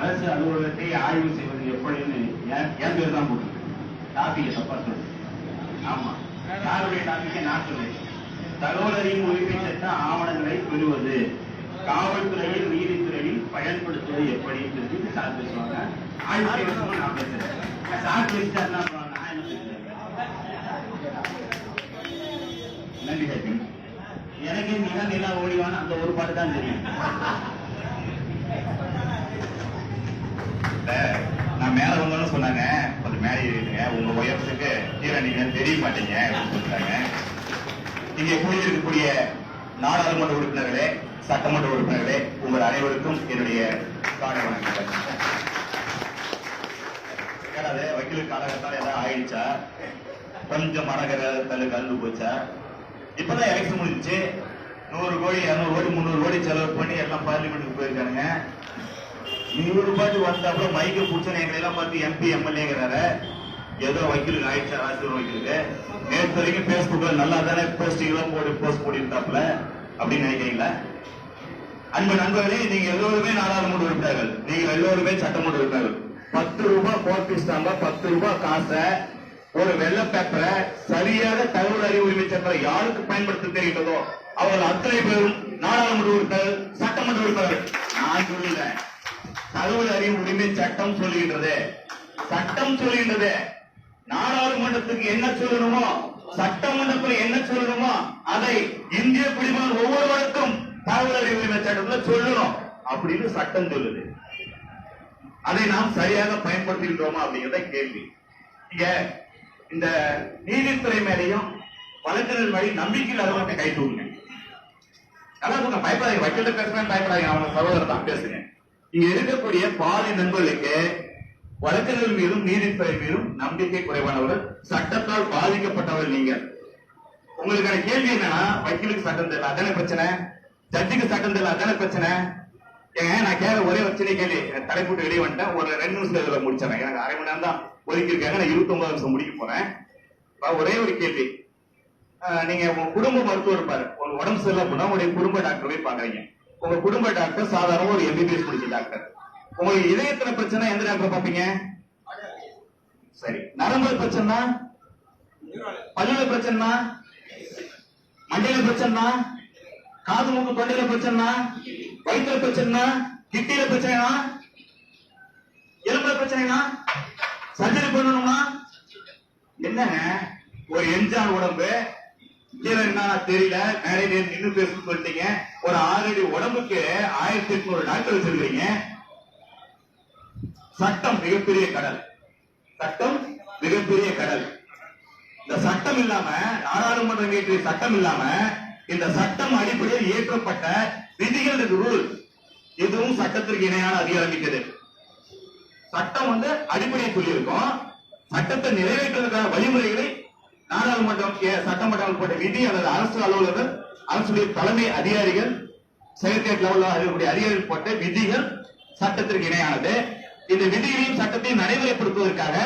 அரசு அலுவலகத்தை ஆய்வு செய்வது எப்படின்னு என் பேர் தான் போட்டு டாபிக் தப்பா சொல்லு. ஆமா, யாருடைய டாபிக்கை நான் சொல்றேன். தகவல் அறியும் உரிமை சட்ட ஆவணங்களை பெறுவது, காவல்துறையில் நீதித்துறையில் பயன்படுத்துவது எப்படின்னு சொல்லி சார் பேசுவாங்க. ஆய்வு செய்வது நான் பேசுறேன். சார் பேசிட்டா என்ன பண்ணுவாங்க, நான் என்ன பேசுறேன். நன்றி கேட்பேன். எனக்கு மிக நிலா ஓடிவான அந்த ஒரு பாட்டு தான் தெரியும். நான் மேல வந்தோன்னு சொன்னாங்க, கொஞ்சம் மேலே இருக்குங்க, உங்க உயரத்துக்கு கீழே நீங்க தெரிய மாட்டீங்க சொல்றாங்க. இங்கே கூடியிருக்கக்கூடிய நாடாளுமன்ற உறுப்பினர்களே, சட்டமன்ற உறுப்பினர்களே, உங்கள் அனைவருக்கும் என்னுடைய காலை வணக்கங்கள். ஏதாவது வக்கீல் காலகட்டத்தால் ஏதாவது ஆயிடுச்சா, கொஞ்சம் மடகர தள்ளு கலந்து போச்சா? இப்பதான் எலெக்ஷன் முடிஞ்சிச்சு. 100 கோடி 200 கோடி 300 கோடி செலவு பண்ணி எல்லாம் பார்லிமெண்ட்டுக்கு போயிருக்கானுங்க. 100 ரூபாய்க்கு வந்தாப்புல மைக்க பிடிச்சோன்னு எங்களை எல்லாம் பார்த்து எம்பி எம்எல்ஏங்கிறாரு. ஏதோ வக்கீலுக்கு ஆயிடுச்சா, ராஜ்பூர் வக்கீலுக்கு நேற்று வரைக்கும் பேஸ்புக்ல நல்லா தானே போஸ்டிங் போஸ்ட் போட்டிருந்தாப்புல அப்படின்னு நினைக்கிறீங்களா? அன்பு நண்பர்களே, நீங்க எல்லோருமே நாடாளுமன்ற உறுப்பினர்கள், நீங்க எல்லோருமே சட்டமன்ற உறுப்பினர்கள். 10 ரூபாய் போர்ட்டி ஸ்டாம்ப, 10 ரூபாய் காசை, ஒரு வெள்ளை பேப்பரை சரியாக தகவல் அறிவு உரிமை சட்டம் யாருக்கு பயன்படுத்த தெரிகிறதோ அவர்கள் அத்தனை பேரும் நாடாளுமன்ற உறுப்பினர்கள், சட்டமன்ற உறுப்பினர்கள். நான் சொல்லுறேன், தகவல் அறிவு உரிமை சட்டம் சொல்லுகின்றது, சட்டம் சொல்லுகின்றது. நாடாளுமன்றத்துக்கு என்ன சொல்லணுமோ, சட்டமன்றத்தில் என்ன சொல்லணுமோ அதை இந்திய குடிமகன் ஒவ்வொருவருக்கும் தகவல் அறிவு உரிமை சட்டத்தில் சொல்லணும் அப்படின்னு சட்டம் சொல்லுது. அதை நாம் சரியாக பயன்படுத்திக்கிறோமா அப்படிங்கிறத கேள்வி. இங்க இந்த நீதித்துறை மேலையும் வழக்கறிஞர் மேலே நம்பிக்கையில் அளவுக்கு கை தூக்குங்க. நல்லா பயப்படாதீங்க, வக்கீல் பேசுறேன் பயப்படாதீங்க, அவங்க சகோதரர் தான் பேசுங்க. இங்க இருக்கக்கூடிய பாதி நண்பர்களுக்கு வழக்கறிஞர் மீதும் நீதித்துறை மீதும் நம்பிக்கை குறைவானவர்கள், சட்டத்தால் பாதிக்கப்பட்டவர்கள் நீங்க. உங்களுக்கான கேள்வி என்னன்னா, வக்கீலுக்கு சட்டம் தெரியல அதான பிரச்சனை, ஜட்ஜுக்கு சட்டம் தெரியல அதான பிரச்சனை. ஏங்க நான் கேட்க ஒரே ஒரு சின்ன கேள்வி, தடை போட்டு வெளியே வந்துட்டேன், ஒரு 2 நிமிஷம் இதுல முடிச்சேன். எனக்கு அரை மணி நேரம் தான் ஒதுக்கி இருக்காங்க, நான் 29 நிமிஷம் முடிக்க போறேன். ஒரே ஒரு கேள்வி, நீங்க உங்க குடும்ப மருத்துவர் இருப்பாரு, உங்க உடம்பு சரியில்லை அப்படின்னா உங்களுடைய குடும்ப டாக்டர் போய் பாக்குறீங்க. உங்க குடும்ப டாக்டர் சாதாரண ஒரு MBBS முடிச்ச டாக்டர். உங்களுக்கு இதயத்துல பிரச்சனை எந்த டாக்டர் பாப்பீங்க? சரி. நரம்பு பிரச்சனை, பல்லுல பிரச்சனை, மண்டையில பிரச்சனை, காது மூக்கு தொண்டையில பிரச்சனை, வயிற்றுல பிரச்சனை, கிட்னியில பிரச்சனைனா, எலும்புல பிரச்சனைனா, சர்ஜரி பண்ணணும்னா என்னங்க? ஒரு எம்ஜிஆர் உடம்பு கீழே என்ன தெரியல, மேலே நின்று பேசணும்னு சொல்லிட்டீங்க. ஒரு 6 அடி உடம்புக்கு 1800 டாக்டர் வச்சிருக்கீங்க. சட்டம் மிகப்பெரிய கடல், சட்டம் மிகப்பெரிய கடல். இந்த சட்டம் இல்லாம, நாடாளுமன்றம் இயற்றிய சட்டம் இல்லாம, இந்த சட்டம் அடிப்படையில் இயற்றப்பட்ட விதிகள், ரூல் எதுவும் சட்டத்திற்கு இணையான அதிகாரம் மிக்கது. சட்டம் அடிப்படையை சொல்லியிருக்கோம். சட்டத்தை நிறைவேற்றுவதற்கான வழிமுறைகளை நாடாளுமன்றம், சட்டமன்றம் போட்ட விதி அல்லது அரசு அலுவலர்கள், அரசுடைய தலைமை அதிகாரிகள், செக்ரட்டரியேட் லெவலில் இருக்கக்கூடிய அதிகாரிகள் போட்ட விதிகள் சட்டத்திற்கு இணையானது. இந்த விதிகளையும் சட்டத்தையும் நடைமுறைப்படுத்துவதற்காக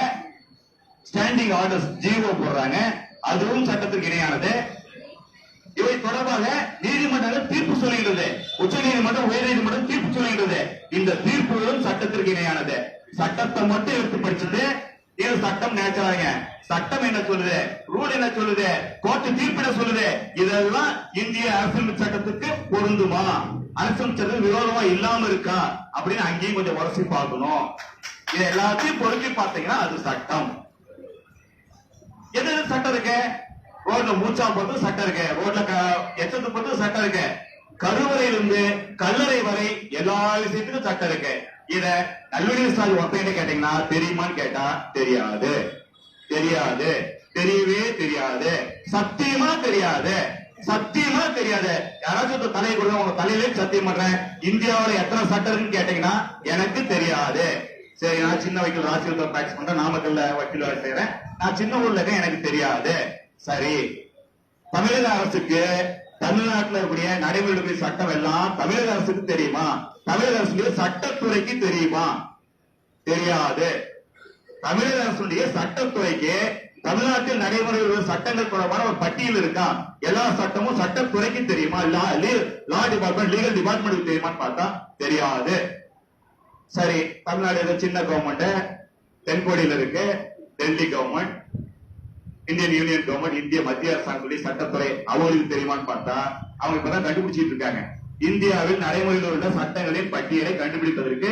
ஸ்டாண்டிங் ஆர்டர்ஸ் ஜிஓ போடுறாங்க, அதுவும் சட்டத்திற்கு இணையானது. இவை தொடர்பாக நீதிமன்றங்கள் தீர்ப்பு சொல்லுகிறது. உச்ச நீதிமன்றம், உயர் நீதிமன்றம் தீர்ப்பு சொல்லுகிறது. இந்த தீர்ப்புகளும் சட்டத்திற்கு இணையானது. சட்டத்தை மட்டும் எடுத்து படிச்சுட்டு இது சட்டம் நேச்சாங்க, சட்டம் என்ன சொல்லுது, ரூல் என்ன சொல்லுது, கோர்ட்டு தீர்ப்பு என்ன சொல்லுது, இதெல்லாம் இந்திய அரசியல் சட்டத்துக்கு பொருந்துமா, அரசியல் சட்டத்துக்கு விரோதமா இல்லாம இருக்கா அப்படின்னு அங்கேயும் கொஞ்சம் உரசி பார்க்கணும். இது எல்லாத்தையும் பொருத்தி பார்த்தீங்கன்னா அது சட்டம். எது சட்டம் இருக்கு? ரோட்ல மூச்சா போது சட்டம் இருக்கு, ரோட்ல எச்சத்து போது சட்டம் இருக்கு, கருவறையிலிருந்து கல்லறை வரை எல்லா விஷயத்துக்கும் சட்டம் இருக்கு. இத கல்லூரி ஸ்டால் ஒப்பையிட்ட கேட்டீங்கன்னா தெரியுமான்னு கேட்டா தெரியாது, தெரியாது, தெரியவே தெரியாது, சத்தியமா தெரியாது, சத்தியமா தெரியாது. யாராச்சும் தலையை கொடுங்க, உங்க தலையிலே சத்தியம் பண்றேன், இந்தியாவில எத்தனை சட்டம் இருக்குன்னு கேட்டீங்கன்னா எனக்கு தெரியாது. சரி, நான் சின்ன வக்கீல் ராசியல் பிராக்டிஸ் பண்றேன், நாமக்கல்ல வக்கீல் வேலை செய்யறேன், நான் சின்ன ஊர்ல இருக்கேன், எனக்கு தெரியாது. சரி, தமிழக அரசுக்கு தமிழ்நாட்டில் இருக்கக்கூடிய நடைமுறை சட்டம் எல்லாம் தமிழக அரசுக்கு தெரியுமா? தமிழக அரசுடைய சட்டத்துறைக்கு தெரியுமா? தெரியாது. தமிழக அரசுடைய சட்டத்துறைக்கு தமிழ்நாட்டில் நடைமுறை சட்டங்கள் தொடர்பான ஒரு பட்டியல் இருக்கா? எல்லா சட்டமும் சட்டத்துறைக்கு தெரியுமா? லா டிபார்ட்மெண்ட், லீகல் டிபார்ட்மெண்ட் தெரியுமான்னு பார்த்தா தெரியாது. சரி, தமிழ்நாடு ஏதோ சின்ன கவர்மெண்ட், தென்கோடியில இருக்கு, Delhi government, Indian union government, இந்திய மத்திய அரசாங்கத்துடைய சட்டத்துறை அவங்களுக்கு தெரியுமான்னு பார்த்தா அவங்க இப்பதான் கண்டுபிடிச்சிட்டு இருக்காங்க. இந்தியாவில் நடைமுறையில் உள்ள சட்டங்களின் பட்டியலை கண்டுபிடிப்பதற்கு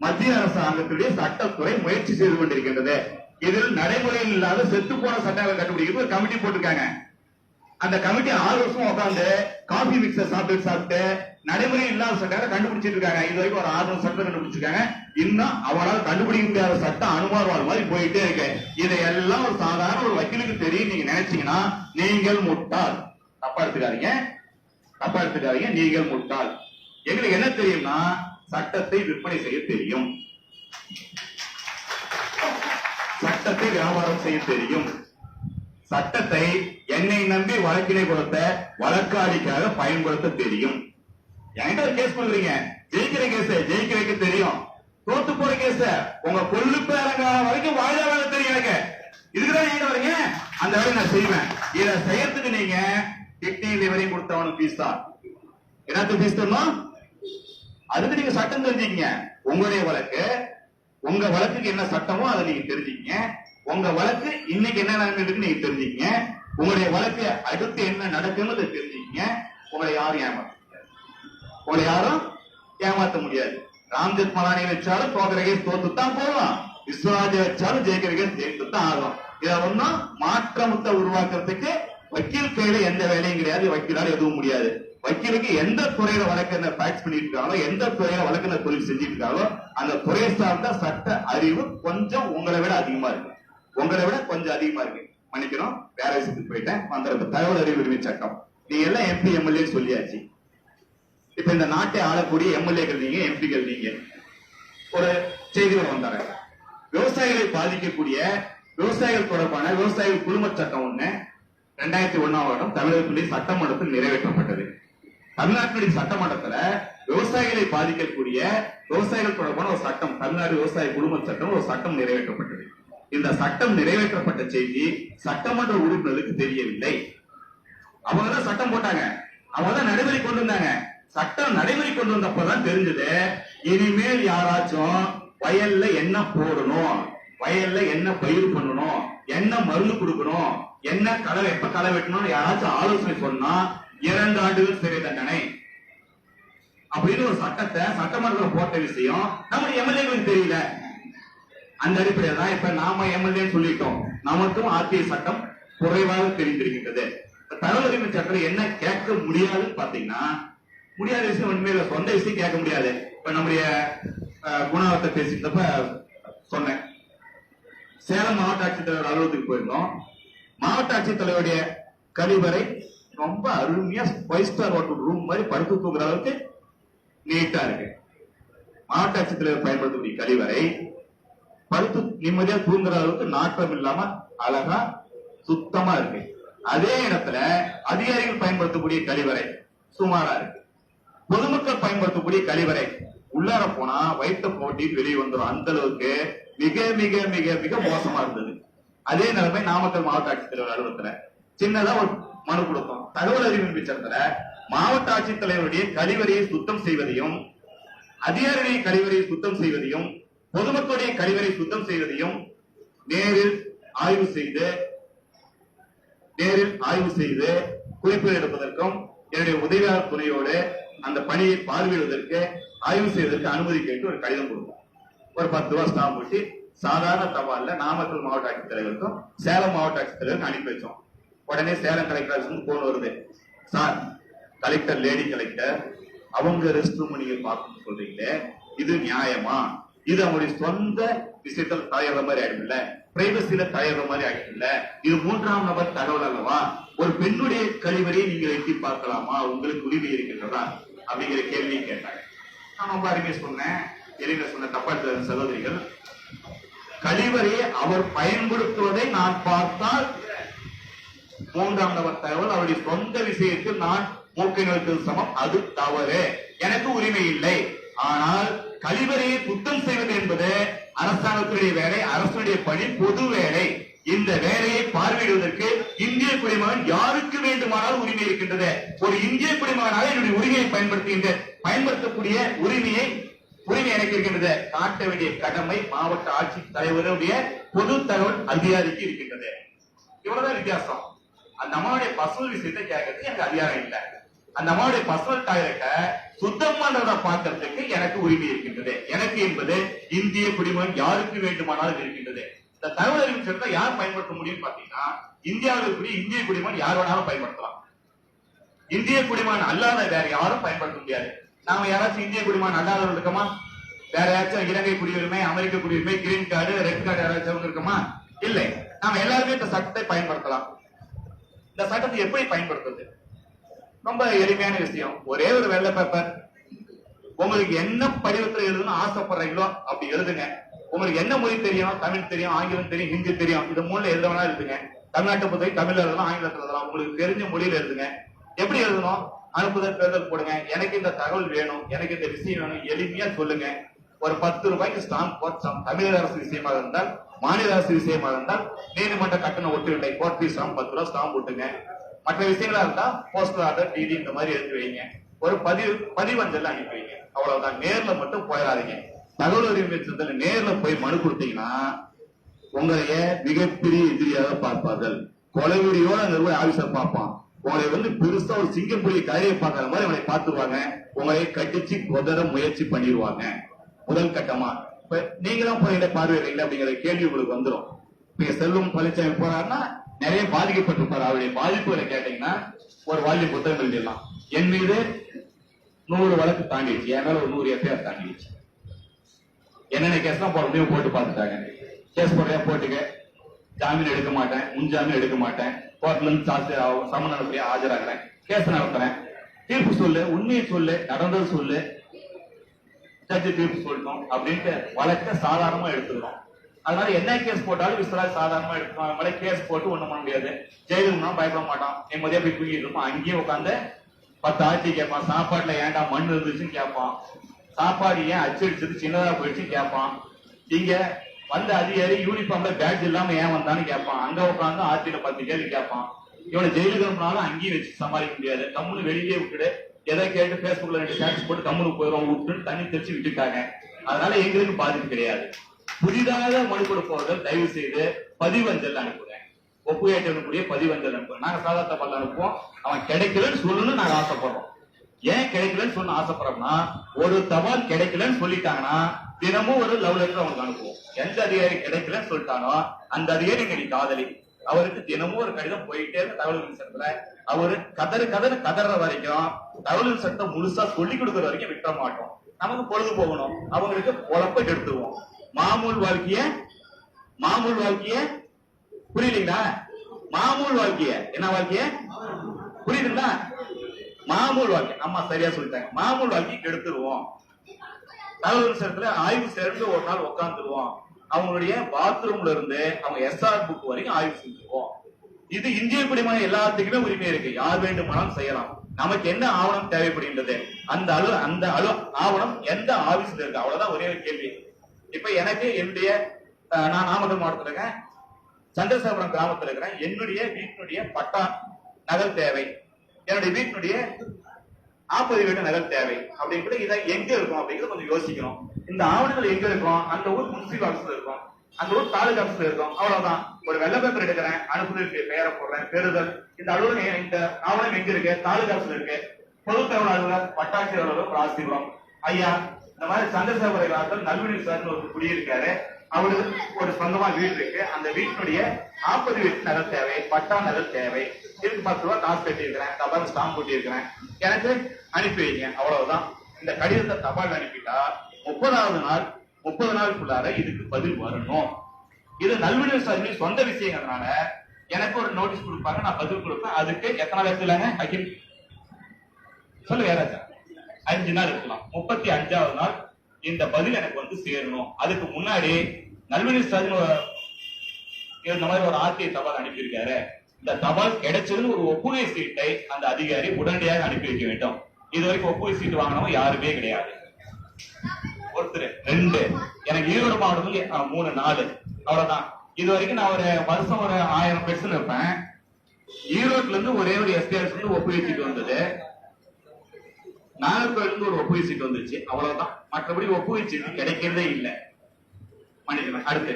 மத்திய அரசாங்கத்துடைய சட்டத்துறை முயற்சி செய்து கொண்டிருக்கின்றது. இதில் நடைமுறையில் இல்லாத செத்து போன சட்டங்களை கண்டுபிடிக்கிறது ஒரு கமிட்டி போட்டிருக்காங்க. அந்த கமிட்டி 6 வருஷம் உட்காந்து காபி மிக்சர் சாப்பிட்டு நடைமுறை இல்லாத சட்டங்களை கண்டுபிடிச்சிட்டு இருக்காங்க. இது வரைக்கும் ஒரு 6 சட்டம் கண்டுபிடிச்சிருக்காங்க. இன்னும் அவரால் கண்டுபிடிக்க முடியாத சட்டம் அனுமார் மாதிரி போயிட்டே இருக்கு. இதையெல்லாம் ஒரு சாதாரண ஒரு வக்கீலுக்கு தெரியும் நீங்க நினைச்சீங்கன்னா நீங்கள் முட்டாள். தப்பா எடுத்துக்காதீங்க. நீங்கள் முட்டாள். எங்களுக்கு என்ன தெரியும்னா சட்டத்தை விற்பனை செய்ய தெரியும், சட்டத்தை வியாபாரம் செய்ய தெரியும், சட்டத்தை என்னை நம்பி வழக்கினை கொடுத்த வழக்காளிக்காக பயன்படுத்த தெரியும். என்கிட்ட ஒரு கேஸ் கொடுக்குறீங்க, ஜெயிக்கிற கேஸ் ஜெயிக்க வைக்க தெரியும், தோத்து போற கேஸ் உங்க கொள்ளு பேரங்க வரைக்கும் வாழ தெரியும் எனக்கு. இதுக்குதான் என்கிட்ட வரீங்க, அந்த வேலையை நான் செய்வேன். இதை செய்யறதுக்கு நீங்க கிட்னி வரையும் கொடுத்தவனுக்கு பீஸ் தான். என்னத்துக்கு பீஸ் தரணும்? அதுக்கு நீங்க சட்டம் தெரிஞ்சுக்கீங்க. உங்களுடைய வழக்கு, உங்க வழக்குக்கு என்ன சட்டமோ அதை நீங்க தெரிஞ்சுக்கீங்க. உங்க வழக்கு இன்னைக்கு என்ன நடந்துருக்கு நீங்க தெரிஞ்சுக்கீங்க. உங்களுடைய வழக்கு அடுத்து என்ன நடக்குன்னு தெரிஞ்சுக்கீங்க. உங்களை யாரும் ஏமாத்த முடியாது. ராம்ஜெத் மலானி வச்சாலும் தோக்கிற கேஸ் தோத்துத்தான் போகலாம், விஸ்வராஜ் வச்சாலும் ஜெயிக்கிற கேஸ் ஜெயித்துத்தான் ஆகும். இதை ஒன்னும் மாற்றமுத்தை உருவாக்குறதுக்கு வக்கீல் கையில எந்த வேலையும் கிடையாது, வக்கீலால எதுவும் முடியாது. வக்கீலுக்கு எந்த துறையில வழக்கறிஞர் பிராக்டிஸ் பண்ணிட்டு இருக்காங்களோ, எந்த துறையில வழக்கறிஞர் தொழில் செஞ்சுட்டு இருக்காங்களோ அந்த துறையை சார்ந்த சட்ட அறிவு கொஞ்சம் உங்களை விட அதிகமா இருக்கு. கொஞ்சம் அதிகமா இருக்கு. மன்னிக்கணும், வேற விஷயத்துக்கு போயிட்டேன். அந்த தகவல் அறிவு உரிமை சட்டம் நீங்க எல்லாம் எம்பி எம்எல்ஏ சொல்லியாச்சு. இப்ப இந்த நாட்டை ஆளக்கூடிய எம்எல்ஏக்கள் நீங்க, எம்பிக்கள் நீங்க. ஒரு செய்திகள் வந்தாங்க, விவசாயிகளை பாதிக்கக்கூடிய விவசாயிகள் தொடர்பான விவசாயிகள் குழும சட்டம் ஒண்ணு 2001ஆம் வருடம் தமிழகத்துடைய சட்டமன்றத்தில் நிறைவேற்றப்பட்டது. தமிழ்நாட்டினுடைய சட்டமன்றத்துல விவசாயிகளை பாதிக்கக்கூடிய விவசாயிகள் தொடர்பான ஒரு சட்டம், தமிழ்நாடு விவசாய குழும சட்டம் ஒரு சட்டம் நிறைவேற்றப்பட்டது. இந்த சட்டம் நிறைவேற்றப்பட்ட செய்தி சட்டமன்ற உறுப்பினருக்கு தெரியவில்லை. அவங்க தான் சட்டம் போட்டாங்க, அவங்க தான் நடைமுறை கொண்டு வந்தாங்க. சட்டம் நடைமுறை கொண்டு வந்தப்பதான் தெரிஞ்சது, இனிமேல் யாராச்சும் வயல்ல என்ன போடணும், வயல்ல என்ன பயிர் பண்ணணும், என்ன மருந்து கொடுக்கணும், என்ன எப்ப களை வெட்டணும் யாராச்சும் ஆலோசனை சொன்னா 2 ஆண்டுகள் சிறை தண்டனை அப்படின்னு ஒரு சட்டத்தை சட்டமன்றத்தில் போட்ட விஷயம் நம்ம எம்எல்ஏங்களுக்கு தெரியல. அந்த அடிப்படையில் தான் இப்ப நாம எம்எல்ஏ சொல்லிட்டோம், நமக்கும் ஆர்டிஐ சட்டம் குறைவாக தெரிந்திருக்கின்றது. தகவல் உரிமை சட்டம் என்ன கேட்க முடியாதுன்னு பாத்தீங்கன்னா, முடியாத விஷயம் உண்மையில சொந்த விஷயம் கேட்க முடியாது. இப்ப நம்முடைய குணாவத்தை பேசிட்டப்ப சொன்னேன், சேலம் மாவட்ட ஆட்சித்தலைவர் அலுவலகத்துக்கு போயிருந்தோம். மாவட்ட ஆட்சித்தலைவருடைய கழிவறை ரொம்ப அருமையா 5 ஸ்டார் ஹோட்டல் ரூம் மாதிரி படுத்து தூங்குற அளவுக்கு நீட்டா இருக்கு. மாவட்ட ஆட்சித்தலைவர் பயன்படுத்தக்கூடிய கழிவறை படுத்து நிம்மதியா தூங்குற அளவுக்கு நாட்டம் இல்லாம அழகா சுத்தமா இருக்கு. அதே இடத்துல அதிகாரிகள் பயன்படுத்தக்கூடிய கழிவறை சுமாரா இருக்கு. பொதுமக்கள் பயன்படுத்தக்கூடிய கழிவறை உள்ளார போனா வயிற்ற போட்டி வெளியே வந்துடும். அந்த அளவுக்கு மிக மிக மிக மிக மோசமா இருந்தது. அதே நிலைமை நாமக்கல் மாவட்ட ஆட்சித்தலைவர் அலுவலகத்துல சின்னதா ஒரு மனு கொடுத்தோம். தகவல் அறிவு சட்டத்துல மாவட்ட ஆட்சித்தலைவருடைய கழிவறையை சுத்தம் செய்வதையும், அதிகாரிகளுடைய கழிவறையை சுத்தம் செய்வதையும், பொதுமக்களுடைய கழிவறை சுத்தம் செய்வதையும் நேரில் ஆய்வு செய்து குறிப்புகள் எடுப்பதற்கும் என்னுடைய உதவியாளர் துணையோடு அந்த பணியை பார்வையிடுவதற்கு ஆய்வு செய்வதற்கு அனுமதி கேட்டு ஒரு கடிதம் கொடுத்தோம். ஒரு 10 ரூபாய் ஸ்டாம்ப் போட்டு சாதாரண தபால்ல நாமக்கல் மாவட்ட ஆட்சித்தலைவருக்கும் சேலம் மாவட்ட ஆட்சித்தலைவருக்கும் அனுப்பி வச்சோம். உடனே சேலம் கலெக்டர் போன் வருது, சார் கலெக்டர் லேடி கலெக்டர் அவங்க ரெஸ்ட் ரூம் நீங்க பார்க்கணும்னு சொல்றீங்களே, இது நியாயமா? இது அவங்களுடைய சொந்த விஷயத்தில் தலையிற மாதிரி ஆயிடும்ல, பிரைவசியில தலையிற மாதிரி ஆயிடும்ல, இது 3ஆம் நபர் தகவல் அல்லவா? ஒரு பெண்ணுடைய கழிவறையை நீங்கள் எட்டி பார்க்கலாமா, உங்களுக்கு உரிமை இருக்கின்றதா அப்படிங்கிற கேள்வியை கேட்டாங்க. நான் ரொம்ப அருமையா சொன்னேன், எளிமையா சொன்ன தப்பா எடுத்த சகோதரிகள், கழிவறையை அவர் பயன்படுத்துவதை நான் பார்த்தால் 3ஆம் நபர் தகவல், அவருடைய சொந்த விஷயத்தில் நான் மூக்கை நோய்க்கு சமம், அது தவறு, எனக்கு உரிமை இல்லை. ஆனால் கழிவறையை சுத்தம் செய்வது என்பது அரசாங்கத்துடைய வேலை, அரசுடைய பணி, பொது வேலை. இந்த வேலையை பார்வையிடுவதற்கு இந்திய குடிமகன் யாருக்கு வேண்டுமானாலும் உரிமை இருக்கின்றது. ஒரு இந்திய குடிமகனாக என்னுடைய உரிமையை பயன்படுத்தக்கூடிய உரிமையை உரிமை எனக்கு இருக்கின்றது. காட்ட வேண்டிய கடமை மாவட்ட ஆட்சி தலைவருடைய பொது தகவல் அதிகாரிக்கு இருக்கின்றது. இவ்வளவுதான் வித்தியாசம். அந்த அம்மாவுடைய பர்சனல் விஷயத்தை கேட்கறதுக்கு எனக்கு அதிகாரம் இல்லை. அந்த அம்மாவுடைய பர்சனல் டாய்லெட்டை சுத்தம் பண்றத பார்க்கறதுக்கு எனக்கு உரிமை இருக்கின்றது. எனக்கு என்பது இந்திய குடிமகன் யாருக்கு வேண்டுமானாலும் இருக்கின்றது. இந்த தகவல் அறிவு சட்டத்தை யார் பயன்படுத்த முடியும் பாத்தீங்கன்னா, இந்தியாவில் இருக்கக்கூடிய இந்திய குடிமகன் யார் வேணாலும் பயன்படுத்தலாம். இந்திய குடிமகன் அல்லாத வேற யாரும் பயன்படுத்த முடியாது. நாம யாராச்சும் இந்திய குடிமகன் அல்லாதவர்கள் இருக்கமா? வேற யாராச்சும் இலங்கை குடியுரிமை, அமெரிக்க குடியுரிமை, கிரீன் கார்டு, ரெட் கார்டு யாராச்சும் இருக்குமா? இல்லை. நாம எல்லாருமே இந்த சட்டத்தை பயன்படுத்தலாம். இந்த சட்டத்தை எப்படி பயன்படுத்துறது? ரொம்ப எளிமையான விஷயம். ஒரே ஒரு வெள்ளை பேப்பர், உங்களுக்கு என்ன படிவத்தில் எழுதணும்னு ஆசைப்படுறீங்களோ அப்படி எழுதுங்க. உங்களுக்கு என்ன மொழி தெரியும்? தமிழ் தெரியும், ஆங்கிலம் தெரியும், ஹிந்தி தெரியும். இது மூணுல எழுதவனா எழுதுங்க. தமிழ்நாட்டை பொறுத்த தமிழ்ல எழுதலாம், ஆங்கிலத்தில் எழுதலாம். உங்களுக்கு தெரிஞ்ச மொழியில எழுதுங்க. எப்படி எழுதணும்? அனுப்புதல் பெறுதல் போடுங்க. எனக்கு இந்த தகவல் வேணும், எனக்கு இந்த விஷயம் வேணும், எளிமையா சொல்லுங்க. ஒரு 10 ரூபாய்க்கு ஸ்டாம்ப் போட்டு, தமிழக அரசு விஷயமாக இருந்தால், மாநில அரசு விஷயமாக இருந்தால் நீதிமன்ற கட்டணம் ஒட்டுவில்லை, கோர்ட் ஃபீஸ் 10 ரூபாய் ஸ்டாம்ப் போட்டுங்க. மற்ற விஷயங்களா இருந்தா போஸ்டல் ஆர்டர், டிடி இந்த மாதிரி எடுத்து வைங்க. ஒரு பதிவஞ்சல் அனுப்பி வைங்க. அவ்வளவுதான். நேர்ல மட்டும் போயிடாதீங்க. தகவல் உரிமை சட்டத்தில் நேர்ல போய் மனு கொடுத்தீங்கன்னா உங்களைய மிகப்பெரிய எதிரியாக பார்ப்பார்கள். கொலைவெறியோட அங்க போய் ஆபீசர் பார்ப்பான். உங்களை வந்து பெருசா ஒரு சிங்கப்புலியை கரையை பார்க்கற மாதிரி உங்களை பார்த்துருவாங்க. உங்களை கட்டிச்சு கொதற முயற்சி பண்ணிடுவாங்க. முதல் கட்டமா இப்ப நீங்க தான் போய் பார்வையில்லை அப்படிங்கிற கேள்வி உங்களுக்கு வந்துடும். இப்ப செல்வம் பழனிசாமி போறாருன்னா நிறைய பாதிக்கப்பட்டிருப்பாரு. அவருடைய பாதிப்புகளை கேட்டீங்கன்னா ஒரு வால்யூம் புத்தகம் எழுதிடலாம். என் மீது 100 வழக்கு தாண்டிடுச்சு, என் மேல ஒரு 100 எஃப்ஐஆர் தாண்டிடுச்சு. என்னென்ன கேஸ் தான் போட முடியும் போட்டு பார்த்துட்டாங்க. கேஸ் போடுறியா போட்டுக்க, ஜாமீன் எடுக்க மாட்டேன், முன்ஜாமீன் எடுக்க மாட்டேன், கோர்ட்ல இருந்து சமன் நடப்படியா ஆஜராகிறேன், கேஸ் நடத்துறேன், தீர்ப்பு சொல்லு, உண்மையை சொல்லு, நடந்தது சொல்லு, ஜட்ஜி தீர்ப்பு சொல்லணும் அப்படின்ட்டு வழக்க சாதாரணமா எடுத்துக்கிறோம். அதனால என்ன கேஸ் போட்டாலும் விசாரணை சாதாரணமா எடுக்கணும். அது மாதிரி கேஸ் போட்டு ஒண்ணும் பண்ண முடியாது. ஜெயிலுக்கு பயப்பட மாட்டான், நிம்மதியா போய் தூங்கிட்டு இருப்பான். அங்கேயே உட்காந்து 10 ஆட்சி கேட்பான். சாப்பாட்டுல ஏன்டா மண் இருந்துச்சுன்னு கேட்பான். சாப்பாடு ஏன் அச்சடிச்சது சின்னதா போயிடுச்சு கேட்பான். இங்க வந்த அதிகாரி யூனிஃபார்ம்ல பேட்ஜ் இல்லாம ஏன் வந்தான்னு கேட்பான். அங்க உட்காந்து ஆட்சியில 10 கேள்வி கேட்பான். இவனை ஜெயிலுக்கு அனுப்பினாலும் அங்கேயும் வச்சு சமாளிக்க முடியாது. கம்முன்னு வெளியே விட்டுடு, எதை கேட்டு பேஸ்புக்ல 2 ஸ்டேட்டஸ் போட்டு கம்முனு போயிடும் விட்டுன்னு தண்ணி தெளிச்சு விட்டுட்டாங்க. அதனால எங்களுக்கு பாதிப்பு கிடையாது. புதிதாக மனு கொடுப்பவர்கள் தயவு செய்து பதிவஞ்சல் அனுப்புங்க. ஒப்புயேற்றக்கூடிய பதிவஞ்சல் அனுப்புங்க. நாங்க சாதா தபால் அனுப்புவோம். அவன் கிடைக்கலன்னு சொல்லணும்னு நாங்க ஆசைப்படுறோம். ஏன் கிடைக்கலன்னு சொல்ல ஆசைப்படுறோம்னா, ஒரு தபால் கிடைக்கலன்னு சொல்லிட்டாங்கன்னா தினமும் ஒரு லவ் லெட்டர் அவனுக்கு அனுப்புவோம். எந்த அதிகாரி கிடைக்கலன்னு சொல்லிட்டானோ அந்த அதிகாரி எங்களுக்கு காதலி, அவருக்கு தினமும் ஒரு கடிதம் போயிட்டே இருக்க தகவல் சட்டத்துல அவரு கதற வரைக்கும் தகவல் சட்டம் முழுசா சொல்லி கொடுக்கற வரைக்கும் விட்டுற மாட்டோம். நமக்கு பொழுது போகணும், அவங்களுக்கு பொழப்ப எடுத்துருவோம். மாமூல் வாழ்க்கைய புரியலீங்களா? மாமூல் வாழ்க்கைய என்ன வாழ்க்கைய புரியுதுங்களா? மாமூல் வாழ்க்கை அம்மா சரியா சொல்லிட்டாங்க. மாமூல் வாழ்க்கைக்கு எடுத்துருவோம். தகவல் சட்டத்துல ஆய்வு சேர்ந்து ஒரு நாள் உட்காந்துருவோம். அவங்களுடைய பாத்ரூம்ல இருந்து அவங்க எஸ்ஆர் புக் வரைக்கும் ஆய்வு செஞ்சுருவோம். இது இந்திய குடிமகன் எல்லாத்துக்குமே உரிமை இருக்கு. யார் வேண்டுமானாலும் செய்யலாம். நமக்கு என்ன ஆவணம் தேவைப்படுகின்றது, அந்த ஆவணம் எந்த ஆபீஸ்ல இருக்கு, அவ்வளவுதான் ஒரே ஒரு கேள்வி. இப்ப எனக்கு என்னுடைய நான் நாமக்கல் மாவட்டத்தில் இருக்கேன், சந்திரசேகரம் கிராமத்தில் இருக்கிறேன். என்னுடைய வீட்டினுடைய பட்டா நகல் தேவை, என்னுடைய வீட்டினுடைய 40 வீடு நகல் தேவை அப்படிங்கிறது இதை எங்க இருக்கும் அப்படிங்கிறது கொஞ்சம் யோசிக்கணும். இந்த ஆவணங்கள் எங்க இருக்கும்? அந்த ஊர் முனிசிபல் ஆபீஸ்ல இருக்கும், அந்த ஊர் தாலுகா ஆபீஸ்ல இருக்கும். அவ்வளவுதான். ஒரு வெள்ளை பேப்பர் எடுக்கிறேன், அனுப்புதலுக்கு பெயரை போடுறேன், பெறுதல். இந்த அலுவலகம் இந்த ஆவணம் எங்க இருக்கு? தாலுகா ஆபீஸ்ல இருக்கு. பொது தகவல் அலுவலர் வட்டாட்சியர் அலுவலர் ராசிபுரம். ஐயா இந்த மாதிரி சந்திரசேகர் நல்வினி சார் ஒரு குடியிருக்காரு. அவரு ஒரு சொந்தமா வீடு இருக்கு. அந்த வீட்டினுடைய 40 வீட்டு நகல் தேவை, பட்டா நகல் தேவை. இதுக்கு 10 ரூபாய் காசு கட்டி இருக்கிறேன், தபால் ஸ்டாம்ப் போட்டி இருக்கிறேன், எனக்கு அனுப்பி வைங்க. அவ்வளவுதான். இந்த கடிதத்தை தபால் அனுப்பிட்டா 30 நாளுக்குள்ளார இதுக்கு பதில் வரணும். இது நல்வினை சார்பி சொந்த விஷயங்கிறதுனால எனக்கு ஒரு நோட்டீஸ் கொடுப்பாங்க, நான் பதில் கொடுப்பேன். அதுக்கு எத்தனை நாள் இருக்கலாங்க அகில் சொல்லு யாராச்சா? 5 நாள் இருக்கலாம். 35வது நாள் இந்த பதில் எனக்கு வந்து சேரணும். அதுக்கு முன்னாடி நல்வினை சார்பி இந்த மாதிரி ஒரு ஆர்டிஐ தபால் அனுப்பியிருக்காரு, இந்த தபால் கிடைச்சதுன்னு ஒரு ஒப்புகை சீட்டை அந்த அதிகாரி உடனடியாக அனுப்பி வைக்க வேண்டும். இது வரைக்கும் ஒப்புகை சீட்டு வாங்கினவங்க யாருமே கிடையாது. ஒருத்தர் 2, எனக்கு ஈரோடு மாவட்டத்தில் 3 4 அவ்வளவுதான். இது வரைக்கும் நான் ஒரு வருஷம் ஒரு 1000 பெர்சன்ட் இருப்பேன். ஈரோட்ல இருந்து ஒரே ஒரு எஸ்பிஆர் ஒப்புகை சீட்டு வந்தது. நாகர்கோவிலிருந்து ஒரு ஒப்புகை சீட்டு வந்துருச்சு, அவ்வளவுதான். மற்றபடி ஒப்புகை சீட்டு கிடைக்கிறதே இல்லை மனிதன். அடுத்து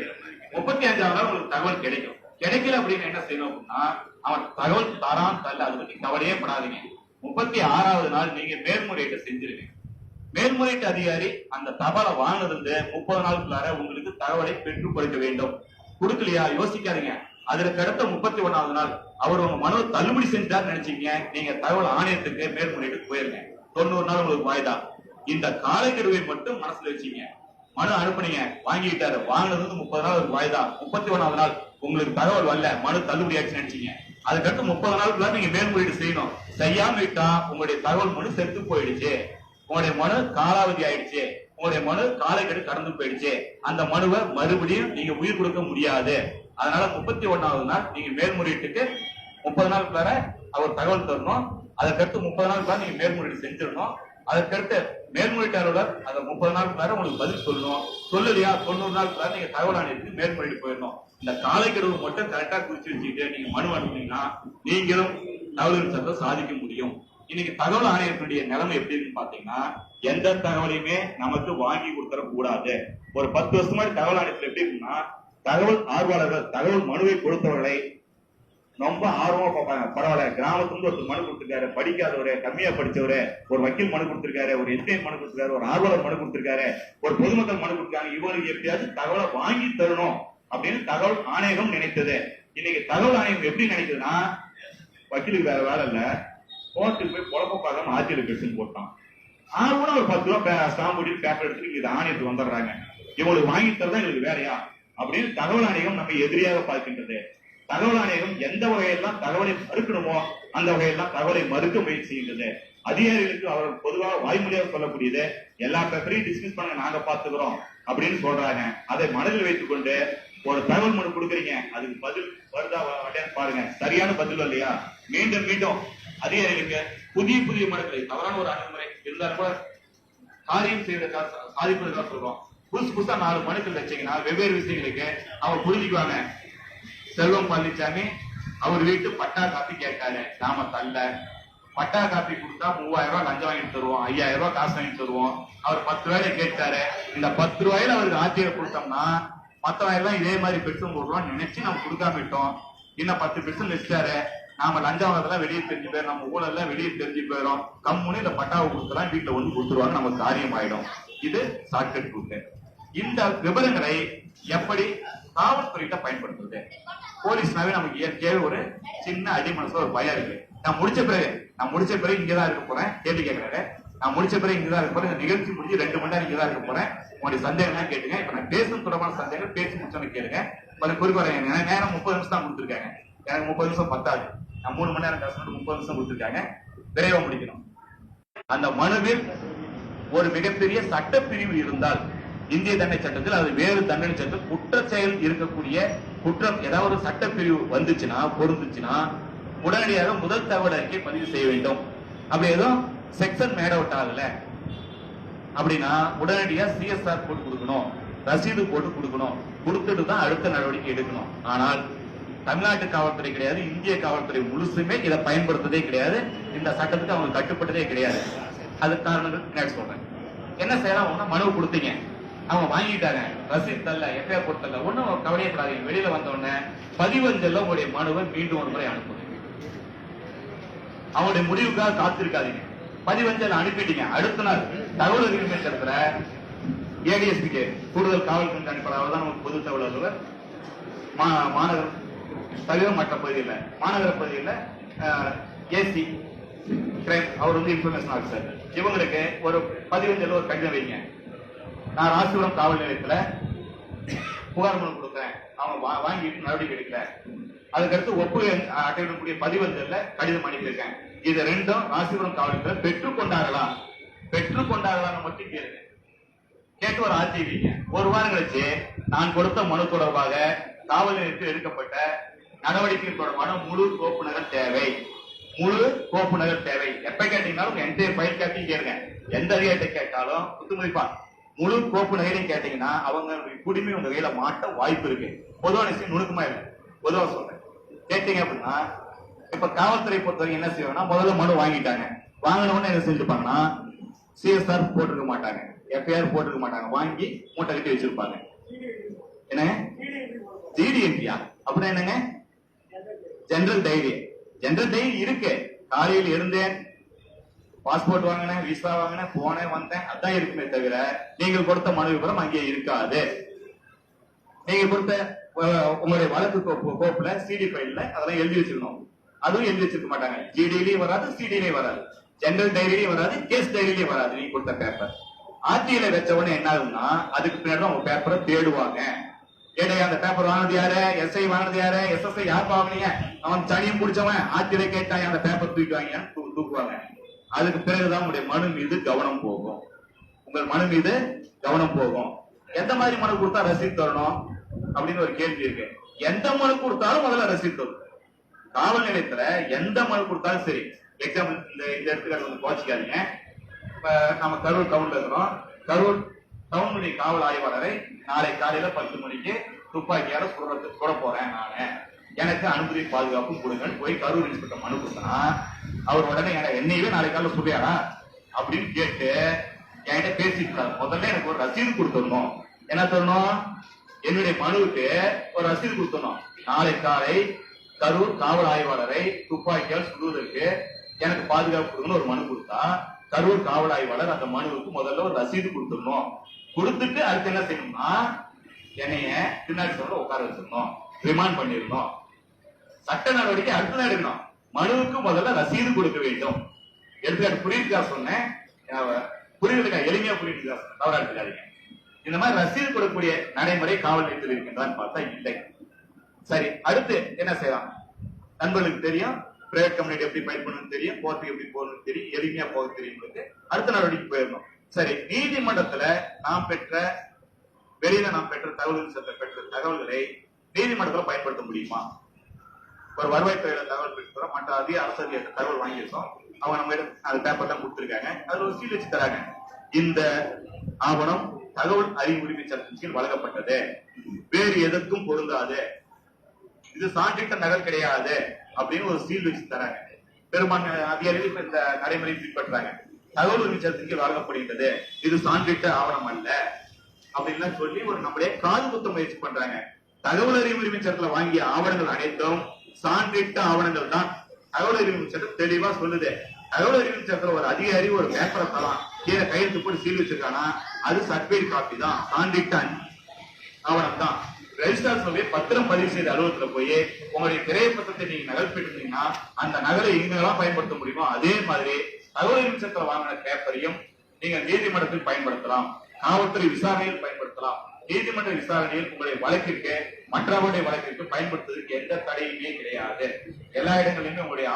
35வது நாள் உங்களுக்கு தகவல் கிடைக்கும். கிடைக்கல அப்படின்னு என்ன செய்யணும் அப்படின்னா, அவன் தகவல் தரான் தரல, அதை பத்தி கவலையே படாதீங்க. 36வது நாள் நீங்க மேல்முறையீட்டை செஞ்சிருங்க. மேல்முறையீட்டு அதிகாரி அந்த தகவலை வாங்கினது 30 நாளுக்குள்ளார உங்களுக்கு தகவலை பெற்றுக் கொடுக்க வேண்டும். கொடுக்கலையா யோசிக்காதீங்க. அதற்கு அடுத்த 31வது நாள் அவர் உங்க மனுவை தள்ளுபடி செஞ்சார் நினைச்சீங்க, நீங்க தகவல் ஆணையத்துக்கு மேல்முறையீட்டுக்கு போயிருங்க. 90 நாள் உங்களுக்கு வாய்தா. இந்த காலக்கெடுவை மட்டும் மனசுல வச்சீங்க. மனு அனுப்புனீங்க, வாங்கிட்டாரு, வாங்கினது 30 நாள் வாய்தா. 31வது நாள் உங்களுக்கு தகவல் வரல, மனு தள்ளுபடி ஆச்சு நினைச்சீங்க. அதுக்கடுத்து 30 நாளுக்குள்ள நீங்க மேல்முறையீடு செய்யணும். செய்யாம விட்டா உங்களுடைய தகவல் மனு செத்து போயிடுச்சு, உங்களுடைய மனு காலாவதி ஆயிடுச்சு, உங்களுடைய மனு காலக்கெடு கடந்து போயிடுச்சு. அந்த மனுவை மறுபடியும் நீங்க உயிர் கொடுக்க முடியாது. அதனால 31வது நாள் நீங்க மேல்முறையீட்டுக்கு 30 நாளுக்குள்ளார அவர் தகவல் தரணும். அதற்கடுத்து 30 நாளுக்குள்ளார நீங்க மேல்முறையீடு செஞ்சிடணும். அதற்கடுத்து மேல்முறையீட்டு அலுவலர் அந்த 30 நாளுக்குள்ளார உங்களுக்கு பதில் சொல்லணும். சொல்லலையா 90 நாளுக்குள்ளார நீங்க தகவல் ஆணையத்துக்கு மேல்முறையீடு போயிடணும். இந்த காலக்கெடுவு மட்டும் கரெக்டா குறிச்சு வச்சுக்கிட்டு நீங்க மனு அனுப்புனீங்கன்னா நீங்களும் தகவல் சட்டத்தை சாதிக்க முடியும். இன்னைக்கு தகவல் ஆணையத்தினுடைய நிலைமை எப்படி இருக்குன்னு பாத்தீங்கன்னா, எந்த தகவலையுமே நமக்கு வாங்கி கொடுத்துட கூடாது. ஒரு 10 வருஷம் மாதிரி தகவல் ஆணையத்தில் எப்படி இருக்குன்னா, தகவல் ஆர்வலர்கள் தகவல் மனுவை கொடுத்தவர்களை ரொம்ப ஆர்வமா பார்ப்பாங்க. பரவாயில்ல, கிராமத்துல ஒரு மனு கொடுத்திருக்காரு, படிக்காதவரு, கம்மியா படிச்சவரு, ஒரு வக்கீல் மனு கொடுத்திருக்காரு, ஒரு எஸ்ஐ மனு கொடுத்திருக்காரு, ஒரு ஆர்வலர் மனு கொடுத்திருக்காரு, ஒரு பொதுமக்கள் மனு கொடுத்திருக்காங்க, இவருக்கு எப்படியாவது தகவலை வாங்கி தரணும் அப்படின்னு தகவல் ஆணையகம் நினைத்தது. இன்னைக்கு தகவல் ஆணையம் எப்படி நினைக்குதுன்னா, வக்கீலுக்கு வேற வேலை இல்ல, கோர்ட்டுக்கு போய் குழப்ப பார்க்காம ஆட்சியில் பெருசுன்னு போட்டான். ஆர்வம் ஒரு 10 ரூபா ஸ்டாம்ப் போட்டு பேப்பர் எடுத்துட்டு இது ஆணையத்துக்கு வந்துடுறாங்க. இவங்களுக்கு வாங்கி தரதான் எங்களுக்கு வேலையா அப்படின்னு தகவல் ஆணையம் நம்ம எதிரியாக பார்க்கின்றது. தகவல் ஆணையம் எந்த வகையெல்லாம் தகவலை மறுக்கணுமோ அந்த வகையெல்லாம் தகவலை மறுக்க முயற்சி செய்கின்றது. அதிகாரிகளுக்கு அவர்கள் பொதுவாக வாய்மொழியாக சொல்லக்கூடியது, எல்லா பேப்பரையும் டிஸ்மிஸ் பண்ண நாங்க பாத்துக்கிறோம் அப்படின்னு சொல்றாங்க. அதை மனதில் வைத்துக் கொண்டு ஒரு தகவல் மனு கொடுக்குறீங்க, அதுக்கு பதில் வருதா வரலையான்னு பாருங்க. சரியான பதில் இல்லையா மீண்டும் மீண்டும் அதிகாரிகளுக்கு புதிய புதிய மனுக்களை, தவறான ஒரு அணுகுமுறை இருந்தாலும் கூட காரியம் செய்வதற்காக சாதிப்பதற்காக சொல்றோம். புதுசு புதுசா 4 மனுக்கள் வச்சீங்கன்னா வெவ்வேறு விஷயங்களுக்கு அவங்க புரிஞ்சுக்குவாங்க. செல்வம் பழனிசாமி அவர் வீட்டு பட்டா காப்பி கேட்டாரு, நாம தள்ள பட்டா காப்பி கொடுத்தா 3000 ரூபாய் லஞ்சம் வாங்கிட்டு தருவோம், 5000 ரூபாய் காசு வாங்கிட்டு தருவோம். அவர் 10 ரூபாயில கேட்டாரு, இந்த 10 ரூபாயில அவருக்கு ஆட்சியர் கொடுத்தோம்னா மத்தவங்க இதே மாதிரி பெட்ரோல் போடுறோம்னு நினைச்சு நம்ம கொடுக்காம விட்டோம். இன்னும் 10 பெட்ரோல் வச்சுட்டாரு, நாம லஞ்சம் வாங்கலாம் வெளியே தெரிஞ்சு போயிடும், நம்ம ஊழல்ல வெளியே தெரிஞ்சு போயிடும், கம்முன்னு இந்த பட்டாவை கொடுத்துலாம் வீட்டுல ஒண்ணு கொடுத்துருவாங்க, நம்ம காரியம் ஆயிடும். இது ஷார்ட்கட் ரூட். இந்த விவரங்களை எப்படி காவல்துறையிட்ட பயன்படுத்துறது? போலீஸ்னாவே நமக்கு இயற்கையாவே ஒரு சின்ன அடி மனசுல ஒரு பயம் இருக்கு. நான் முடிச்ச பிறகு இங்கதான் இருக்க போறேன், கேள்வி கேட்கிறாரு, நான் முடிச்ச பிறகு இங்கதான் இருக்க போறேன், இந்த நிகழ்ச்சி முடிஞ்சு 2 மணி நேரம் இங்கதான் இருக்க போறேன், உங்களுடைய சந்தேகம் கேட்டுங்க. இப்ப நான் பேசும் தொடர்பான சந்தேகம் பேசி முடிச்சோன்னு கேளுங்க. கொஞ்சம் குறிப்பாக நேரம் 30 நிமிஷம் தான் கொடுத்துருக்காங்க, எனக்கு 30 நிமிஷம் பத்தாது. நான் 3 மணி நேரம் பேசணும், 30 நிமிஷம் கொடுத்துருக்காங்க, விரைவா முடிக்கணும். அந்த மனுவில் ஒரு மிகப்பெரிய சட்டப்பிரிவு இருந்தால் இந்திய தண்டனை சட்டத்தில், அது வேறு தண்டனை சட்டத்தில் குற்ற செயல் இருக்கக்கூடிய குற்றம் ஏதாவது ஒரு சட்டப்பிரிவு வந்துச்சுன்னா பொருந்துச்சுன்னா உடனடியாக முதல் தகவல் அறிக்கை பதிவு செய்ய வேண்டும். அப்படி ஏதோ செக்ஷன் மேட் அவுட் ஆகல அப்படின்னா உடனடியா சிஎஸ்ஆர் போட்டு கொடுக்கணும், ரசீது போட்டு கொடுக்கணும், கொடுத்துட்டு தான் அடுத்த நடவடிக்கை எடுக்கணும். ஆனால் தமிழ்நாட்டு காவல்துறை கிடையாது, இந்திய காவல்துறை முழுசுமே இதை பயன்படுத்ததே கிடையாது. இந்த சட்டத்துக்கு அவங்க கட்டுப்பட்டதே கிடையாது. அது காரணங்கள் பின்னாடி சொல்றேன். என்ன செய்யலாம், மனு கொடுத்தீங்க, அவங்க வாங்கிட்டாங்க, ரசீது தரல, எஃப்ஐஆர் கொடுத்தல, ஒன்னும் கவலையப்படாதீங்க. வெளியில வந்த உடனே பதிவஞ்சல்ல உங்களுடைய மனுவை மீண்டும் ஒரு முறை அனுப்புங்க. அவங்களுடைய முடிவுக்காக காத்திருக்காதீங்க. பதிவஞ்சல் அனுப்பிட்டீங்க, அடுத்த நாள் தகவல் உரிமை சட்டத்துல ஏடிஎஸ்பிக்கு கூடுதல் காவல் கண்காணிப்பாளர் தான் நமக்கு பொது தகவல் அலுவலர், மாநகர் தவிர மற்ற பகுதியில் மாநகர பகுதியில் ஏசி கிரைம், அவர் வந்து இன்ஃபர்மேஷன் ஆஃபீஸர், இவங்களுக்கு ஒரு பதிவஞ்சல் ஒரு கடிதம் வைங்க, நான் ராசிபுரம் காவல் நிலையத்துல புகார் மனு கொடுத்தேன், அவங்க வாங்கிட்டு நடவடிக்கை எடுக்கல, அதுக்கடுத்து ஒப்புகை அட்டையிடக்கூடிய பதிவஞ்சல்ல கடிதம் அனுப்பியிருக்கேன், இது ரெண்டும் ராசிபுரம் காவல் நிலையத்தில் பெற்றுக்கொண்டார்களான்னு மட்டும் கேளுங்க. கேட்டு ஒரு ஆட்சிவிங்க. ஒரு வாரம் கழிச்சு நான் கொடுத்த மனு தொடர்பாக காவல் நிலையத்தில் எடுக்கப்பட்ட நடவடிக்கை தொடர்பான முழு கோப்பு நகல் தேவை, எப்ப கேட்டீங்கன்னாலும் என்டையர் ஃபைல் காப்பி கேளுங்க. எந்த அதிகாரத்தை கேட்டாலும் குத்துமதிப்பா முழு கோப்பு நகையும் கேட்டீங்கன்னா அவங்க குடிமை உங்க கையில மாட்ட வாய்ப்பு இருக்கு. பொதுவான விஷயம் நுணுக்கமா இல்லை, பொதுவா சொல்றேன். கேட்டீங்க அப்படின்னா இப்ப காவல்துறை பொறுத்தவரைக்கும் என்ன செய்வாங்கன்னா, முதல்ல மனு வாங்கிட்டாங்க, வாங்கின உடனே என்ன செஞ்சுப்பாங்கன்னா சிஎஸ்ஆர் போட்டிருக்க மாட்டாங்க, எஃப்ஐஆர் போட்டிருக்க மாட்டாங்க, வாங்கி மூட்டை கட்டி வச்சிருப்பாங்க. என்னங்க ஜிடிஎன்டியா அப்படின்னா என்னங்க? General diary. ஜெனரல் டைரி இருக்கு. காலையில் இருந்தேன், பாஸ்போர்ட் வாங்கினேன், விசா வாங்கினேன், போனேன் வந்தேன், அதான் இருக்குமே தவிர நீங்கள் கொடுத்த மனு விவரம் அங்கே இருக்காது. நீங்க கொடுத்த உங்களுடைய வழக்கு கோப்புல சிடி ஃபைல்ல அதெல்லாம் எழுதி வச்சிருக்கணும். அதுவும் எழுதி வச்சிருக்க மாட்டாங்க. ஜிடிலையும் வராது, சிடிலையும் வராது, ஜெனரல் டைரிலையும் வராது, கேஸ் டைரிலையும் வராது. நீங்க கொடுத்த பேப்பர் ஆர்டிஐல வச்ச உடனே என்ன ஆகுதுன்னா அதுக்கு பின்னாடி உங்க பேப்பரை தேடுவாங்க. ஏடைய அந்த பேப்பர் வாங்கினது யாரு, எஸ்ஐ வாங்கினது யாரு, எஸ்எஸ்ஐ யார் வாங்கினீங்க, அவன் சனியும் பிடிச்சவன் ஆர்டிஐல கேட்டாங்க, அந்த பேப்பர் தூக்குவாங்க, தூக்குவாங்க. அதுக்கு பிறகுதான் உங்களுடைய மனு மீது கவனம் போகும். உங்கள் மனு மீது கவனம் போகும். எந்த மாதிரி மனு கொடுத்தா ரசீது தரணும் அப்படின்னு ஒரு கேள்வி இருக்கு. எந்த மனு கொடுத்தாலும் முதல்ல ரசீது தரும். காவல் நிலையத்துல எந்த மனு கொடுத்தாலும் சரி, எக்ஸாம்பிள் இந்த எடுத்துக்காட்டு வந்து கோச்சிக்காதீங்க. இப்ப நம்ம கரூர் டவுன்ல இருக்கிறோம். கரூர் டவுனுடைய காவல் ஆய்வாளரை நாளை காலையில 10 மணிக்கு துப்பாக்கியால சுட போறேன் நானு, எனக்கு அனுமதி பாதுகாப்பும் கொடுங்கன்னு போய் கரூர் இன்ஸ்பெக்டர் மனு கொடுத்தனா அவர் உடனே என்னையவே நாளை காலையில சுடுறியாரா அப்படின்னு கேட்டு என்கிட்ட பேசிக்கிறார். முதல்ல எனக்கு ஒரு ரசீது கொடுத்துடணும். என்ன சொல்லணும்? என்னுடைய மனுவுக்கு ஒரு ரசீது கொடுத்துடணும். நாளை காலை கரூர் காவல் ஆய்வாளரை துப்பாக்கியால் சுடுவதற்கு எனக்கு பாதுகாப்பு கொடுக்கணும் ஒரு மனு கொடுத்தா கரூர் காவல் ஆய்வாளர் அந்த மனுவுக்கு முதல்ல ஒரு ரசீது கொடுத்துடணும். கொடுத்துட்டு அடுத்து என்ன செய்யணும்னா என்னைய பின்னாடி சொல்ல உட்கார வச்சிடணும், ரிமாண்ட் பண்ணிடணும். சட்ட நடவடிக்கை அடுத்து தான் எடுக்கணும். மனுவுக்கு முதல்ல ரசீது கொடுக்க வேண்டும். எடுத்துக்காட்டு புரியுதுக்கா சொன்னேன், புரியுதுக்கா, எளிமையா புரியுதுக்கா, தவறா எடுத்துக்காதீங்க. இந்த மாதிரி ரசீது கொடுக்கக்கூடிய நடைமுறை காவல் நிலையத்தில் இருக்கின்றான்னு பார்த்தா இல்லை. சரி, அடுத்து என்ன செய்யலாம்? நண்பர்களுக்கு தெரியும், பிரைவேட் கம்பெனி எப்படி ஃபைல் பண்ணணும் தெரியும், கோர்ட்டுக்கு எப்படி போகணும் தெரியும், எளிமையா போக தெரியும். அடுத்த நடவடிக்கை போயிடணும். சரி, நீதிமன்றத்துல நாம் பெற்ற வெளியில நாம் பெற்ற தகவல்களை நீதிமன்றத்துல பயன்படுத்த முடியுமா? ஒரு வருவாய்த்துறையில தகவல் பெற்றுறோம், மற்ற அதிக அரசு தகவல் வாங்கியிருக்கோம், அவங்க நம்ம அந்த பேப்பர் தான் கொடுத்துருக்காங்க, அதுல ஒரு சீல் வச்சு தராங்க. இந்த ஆவணம் தகவல் அறிவு உரிமை சட்டத்தின் கீழ் வழங்கப்பட்டது, வேறு எதற்கும் பொருந்தாது, இது சான்றிட்ட நகல் கிடையாது அப்படின்னு ஒரு சீல் வச்சு தராங்க. பெரும்பான்மை அதிகாரிகள் இப்ப இந்த நடைமுறை பின்பற்றாங்க. தகவல் உரிமை சட்டத்தின் கீழ் வழங்கப்படுகின்றது, இது சான்றிட்ட ஆவணம் அல்ல அப்படின்னு சொல்லி ஒரு நம்மளே காது குத்த முயற்சி பண்றாங்க. தகவல் அறிவு உரிமை சட்டத்துல வாங்கிய ஆவணங்கள் அனைத்தும் சான்றிட்ட ஆவணங்கள் தான். தகவல் அறிவு சட்டம் தெளிவா சொல்லுது. தகவல் அறிவு சட்டத்துல ஒரு அதிகாரி ஒரு பேப்பரை தரலாம், கீழே கையெழுத்து போட்டு சீல் வச்சிருக்கானா அது சர்டிபிகேட் காப்பி தான், சான்றிட்ட ஆவணம் தான். ரெஜிஸ்டர் சொல்லி பத்திரம் பதிவு செய்த அலுவலகத்துல போய் உங்களுடைய திரைய பத்திரத்தை நீங்க நகல் பெற்றீங்கன்னா அந்த நகலை எங்கெல்லாம் பயன்படுத்த முடியுமோ அதே மாதிரி தகவல் அறிவு சட்டத்தில் வாங்கின பேப்பரையும் நீங்க நீதிமன்றத்தில் பயன்படுத்தலாம், காவல்துறை விசாரணையில் பயன்படுத்தலாம். நீதிமன்ற விசாரணையில் உங்களுடைய வழக்கிற்கு மற்றவருடைய வழக்கிற்கு பயன்படுத்துவதற்கு எந்த தடையுமே கிடையாது. எல்லா இடங்களிலுமே உங்களுடைய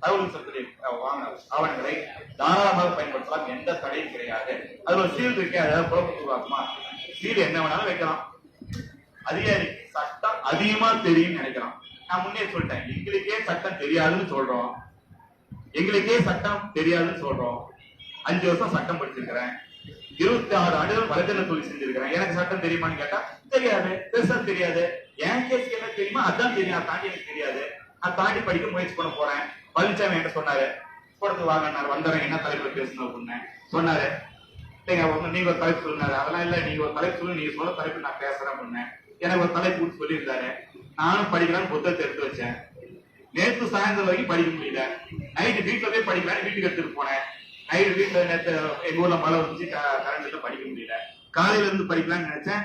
தகவல் சட்டத்தில் வாங்கின ஆவணங்களை தாராளமாக பயன்படுத்தலாம், எந்த தடையும் கிடையாது. அது ஒரு சீல் இருக்கு, அதாவது குழப்பம் உருவாக்குமா? சீல் என்ன வேணாலும் வைக்கலாம். அதிகாரிக்கு சட்டம் அதிகமா தெரியும் நினைக்கலாம். நான் முன்னே சொல்லிட்டேன், எங்களுக்கே சட்டம் தெரியாதுன்னு சொல்றோம், எங்களுக்கே சட்டம் தெரியாதுன்னு சொல்றோம். 5 வருஷம் சட்டம் படிச்சிருக்கிறேன், 26 ஆண்டுகள் வழக்கறிஞர் தொழில் செஞ்சிருக்கிறேன். எனக்கு சட்டம் தெரியுமான்னு கேட்டா தெரியாது, பெருசா தெரியாது. என் கேஸ்க்கு என்ன தெரியுமா அதான் தெரியும், அதை தாண்டி எனக்கு தெரியாது. நான் தாண்டி படிக்க முயற்சி பண்ண போறேன். பழனிசாமி என்கிட்ட சொன்னாரு, கொடுத்து வாங்க வந்துடுறேன், என்ன தலைப்புல பேசணும் அப்படின்னு சொன்னாரு. நீங்க ஒரு தலைப்பு சொன்னாரு, அதெல்லாம் இல்ல, நீங்க ஒரு தலைப்பு சொல்லு, நீங்க சொல்ல தலைப்பு நான் பேசுறேன் அப்படின்னு எனக்கு ஒரு தலைப்பு சொல்லியிருந்தாரு. நானும் படிக்கலான்னு புத்தகத்தை எடுத்து வச்சேன். நேற்று சாயந்தரம் வரைக்கும் படிக்க முடியல. நைட்டு வீட்டுல போய் படிக்கலான்னு வீட்டுக்கு எடுத்துட்டு போனேன். நைட்டு வீட்டுல நேற்று எங்க ஊர்ல மழை வந்துச்சு, கரண்ட்ல படிக்க முடியல. காலையில இருந்து படிக்கலாம்னு நினைச்சேன்.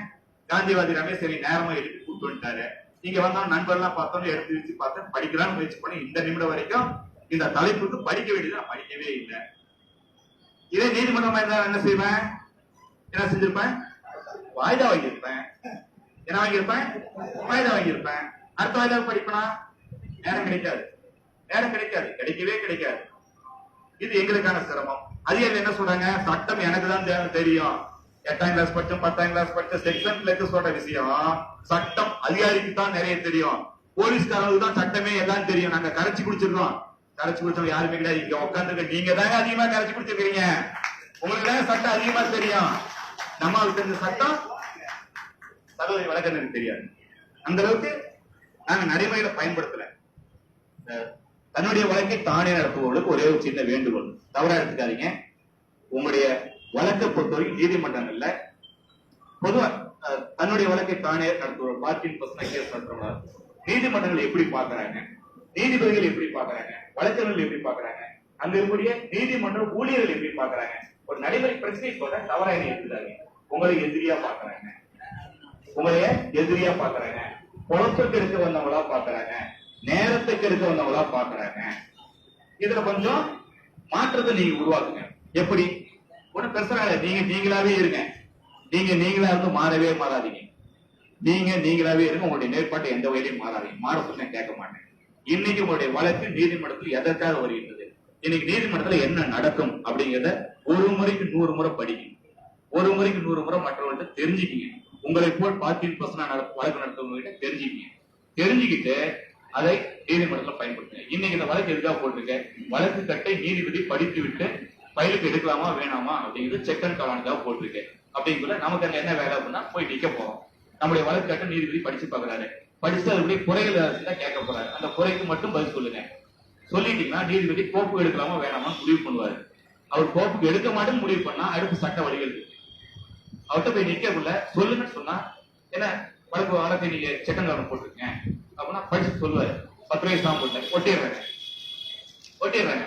காந்திவாதி ரமேஷ் சரி நேரமா எடுத்து கூப்பிட்டு வந்துட்டாரு. இங்க வந்தோம் நண்பர்லாம் பார்த்தோம், எடுத்து வச்சு பார்த்தேன், படிக்கலாம்னு முயற்சி பண்ணி இந்த நிமிடம் வரைக்கும் இந்த தலைப்புக்கு படிக்க வேண்டியது நான் படிக்கவே இல்லை. இதே நீதிமன்றமா இருந்தா என்ன செய்வேன்? என்ன செஞ்சிருப்பேன்? வாய்தா வாங்கியிருப்பேன். என்ன வாங்கியிருப்பேன்? வாய்தா வாங்கியிருப்பேன். அடுத்த வாய்தா படிப்பனா நேரம் கிடைக்காது, நேரம் கிடைக்காது, கிடைக்கவே கிடைக்காது. இது எங்களுக்கான சிரமம். அதிகாரிகள் என்ன சொல்றாங்க? சட்டம் எனக்கு தான் தெரியும். 8ஆம் கிளாஸ் படிச்சோம், 10ஆம் கிளாஸ் படிச்ச செக்ஷன்ல இருந்து சொல்ற விஷயம் சட்டம் அதிகாரிக்கு தான் நிறைய தெரியும். போலீஸ்காரங்களுக்கு தான் சட்டமே எல்லாம் தெரியும். நாங்க கரைச்சி குடிச்சிருக்கோம், கரைச்சி குடிச்சவங்க யாருமே கிடையாது. இங்க உட்காந்துருக்க நீங்க தாங்க அதிகமா கரைச்சி குடிச்சிருக்கீங்க, உங்களுக்கு தாங்க சட்டம் அதிகமா தெரியும். நம்மளுக்கு தெரிஞ்ச சட்டம் தகவல் வழக்கறிஞருக்கு தெரியாது. அந்த அளவுக்கு நாங்க நடைமுறையில பயன்படுத்தல. தன்னுடைய வழக்கை தானே நடத்துபவர்களுக்கு ஒரே ஒரு சின்ன வேண்டுகோள், தவறா எடுத்துக்காதீங்க. உங்களுடைய வழக்கை பொறுத்தவரைக்கும் நீதிமன்றங்கள்ல பொதுவா தன்னுடைய வழக்கை தானே நடத்துற பார்க்கிங் பர்சனை கேஸ் நடத்துறவங்க நீதிமன்றங்கள் எப்படி பாக்குறாங்க, நீதிபதிகள் எப்படி பாக்குறாங்க, வழக்கறிஞர்கள் எப்படி பாக்குறாங்க, அங்க இருக்கக்கூடிய நீதிமன்ற ஊழியர்கள் எப்படி பாக்குறாங்க, ஒரு நடைமுறை பிரச்சனை சொல்ற தவறா என்ன எடுத்துறாங்க, உங்களை எதிரியா பாக்குறாங்க, உங்களைய எதிரியா பாக்குறாங்க, பொழப்புக்கு எடுக்க வந்தவங்களா பாக்குறாங்க, நேரத்துக்கு எடுக்க வந்தவங்களா பாக்குறாங்க. இதுல கொஞ்சம் மாற்றத்தை நீங்க உருவாக்குங்க. எப்படி? ஒன்னும் பிரச்சனை இல்லை, நீங்க நீங்களாவே இருங்க. நீங்களா இருந்து மாறவே மாறாதீங்க. நீங்களாவே இருங்க. உங்களுடைய நேர்பாட்டை எந்த வகையிலையும் மாறாதீங்க. மாற சொல்லி நான் கேட்க மாட்டேன். இன்னைக்கு உங்களுடைய வழக்கு நீதிமன்றத்தில் எதற்காக வருகின்றது, இன்னைக்கு நீதிமன்றத்தில் என்ன நடக்கும் அப்படிங்கிறத ஒரு முறைக்கு 100 முறை படிங்க. ஒரு முறைக்கு 100 முறை மற்றவர்கள்ட்ட தெரிஞ்சுக்கிங்க. உங்களை போல் பார்க்கிங் பர்சனா வழக்கு நடத்துவங்க தெரிஞ்சுக்கிட்டு அதை நீதிமன்றத்தில் பயன்படுத்துங்க. இன்னைக்கு இந்த வழக்கு எதுக்காக போட்டிருக்க, வழக்கு கட்டை நீதிபதி படித்து விட்டு பயிலுக்கு எடுக்கலாமா வேணாமா அப்படிங்கிறது செக் அண்ட் காலானுக்காக போட்டிருக்கேன். அப்படிங்குள்ள நமக்கு அங்க என்ன வேலை அப்படின்னா போய் நிக்க போறோம். நம்முடைய வழக்கு கட்ட நீதிபதி படிச்சு பாக்குறாரு, படிச்சு அதுபடி குறைகள் தான் கேட்க போறாரு. அந்த குறைக்கு மட்டும் பதில் சொல்லுங்க. சொல்லிட்டீங்கன்னா நீதிபதி கோப்பு எடுக்கலாமா வேணாமா முடிவு பண்ணுவாரு. அவர் கோப்புக்கு எடுக்க மாட்டேன்னு முடிவு பண்ணா அடுத்த சட்ட வழிகள் இருக்கு. அவர்கிட்ட போய் நிக்கக்குள்ள சொல்லுங்கன்னு சொன்னா என்ன வழக்கை நீங்க செக் அண்ட் காலான் போட்டிருக்கேன் அப்படின்னா படிச்சு சொல்லுவாரு. 10 வயசு தான் போட்டேன் ஒட்டிடுறாங்க.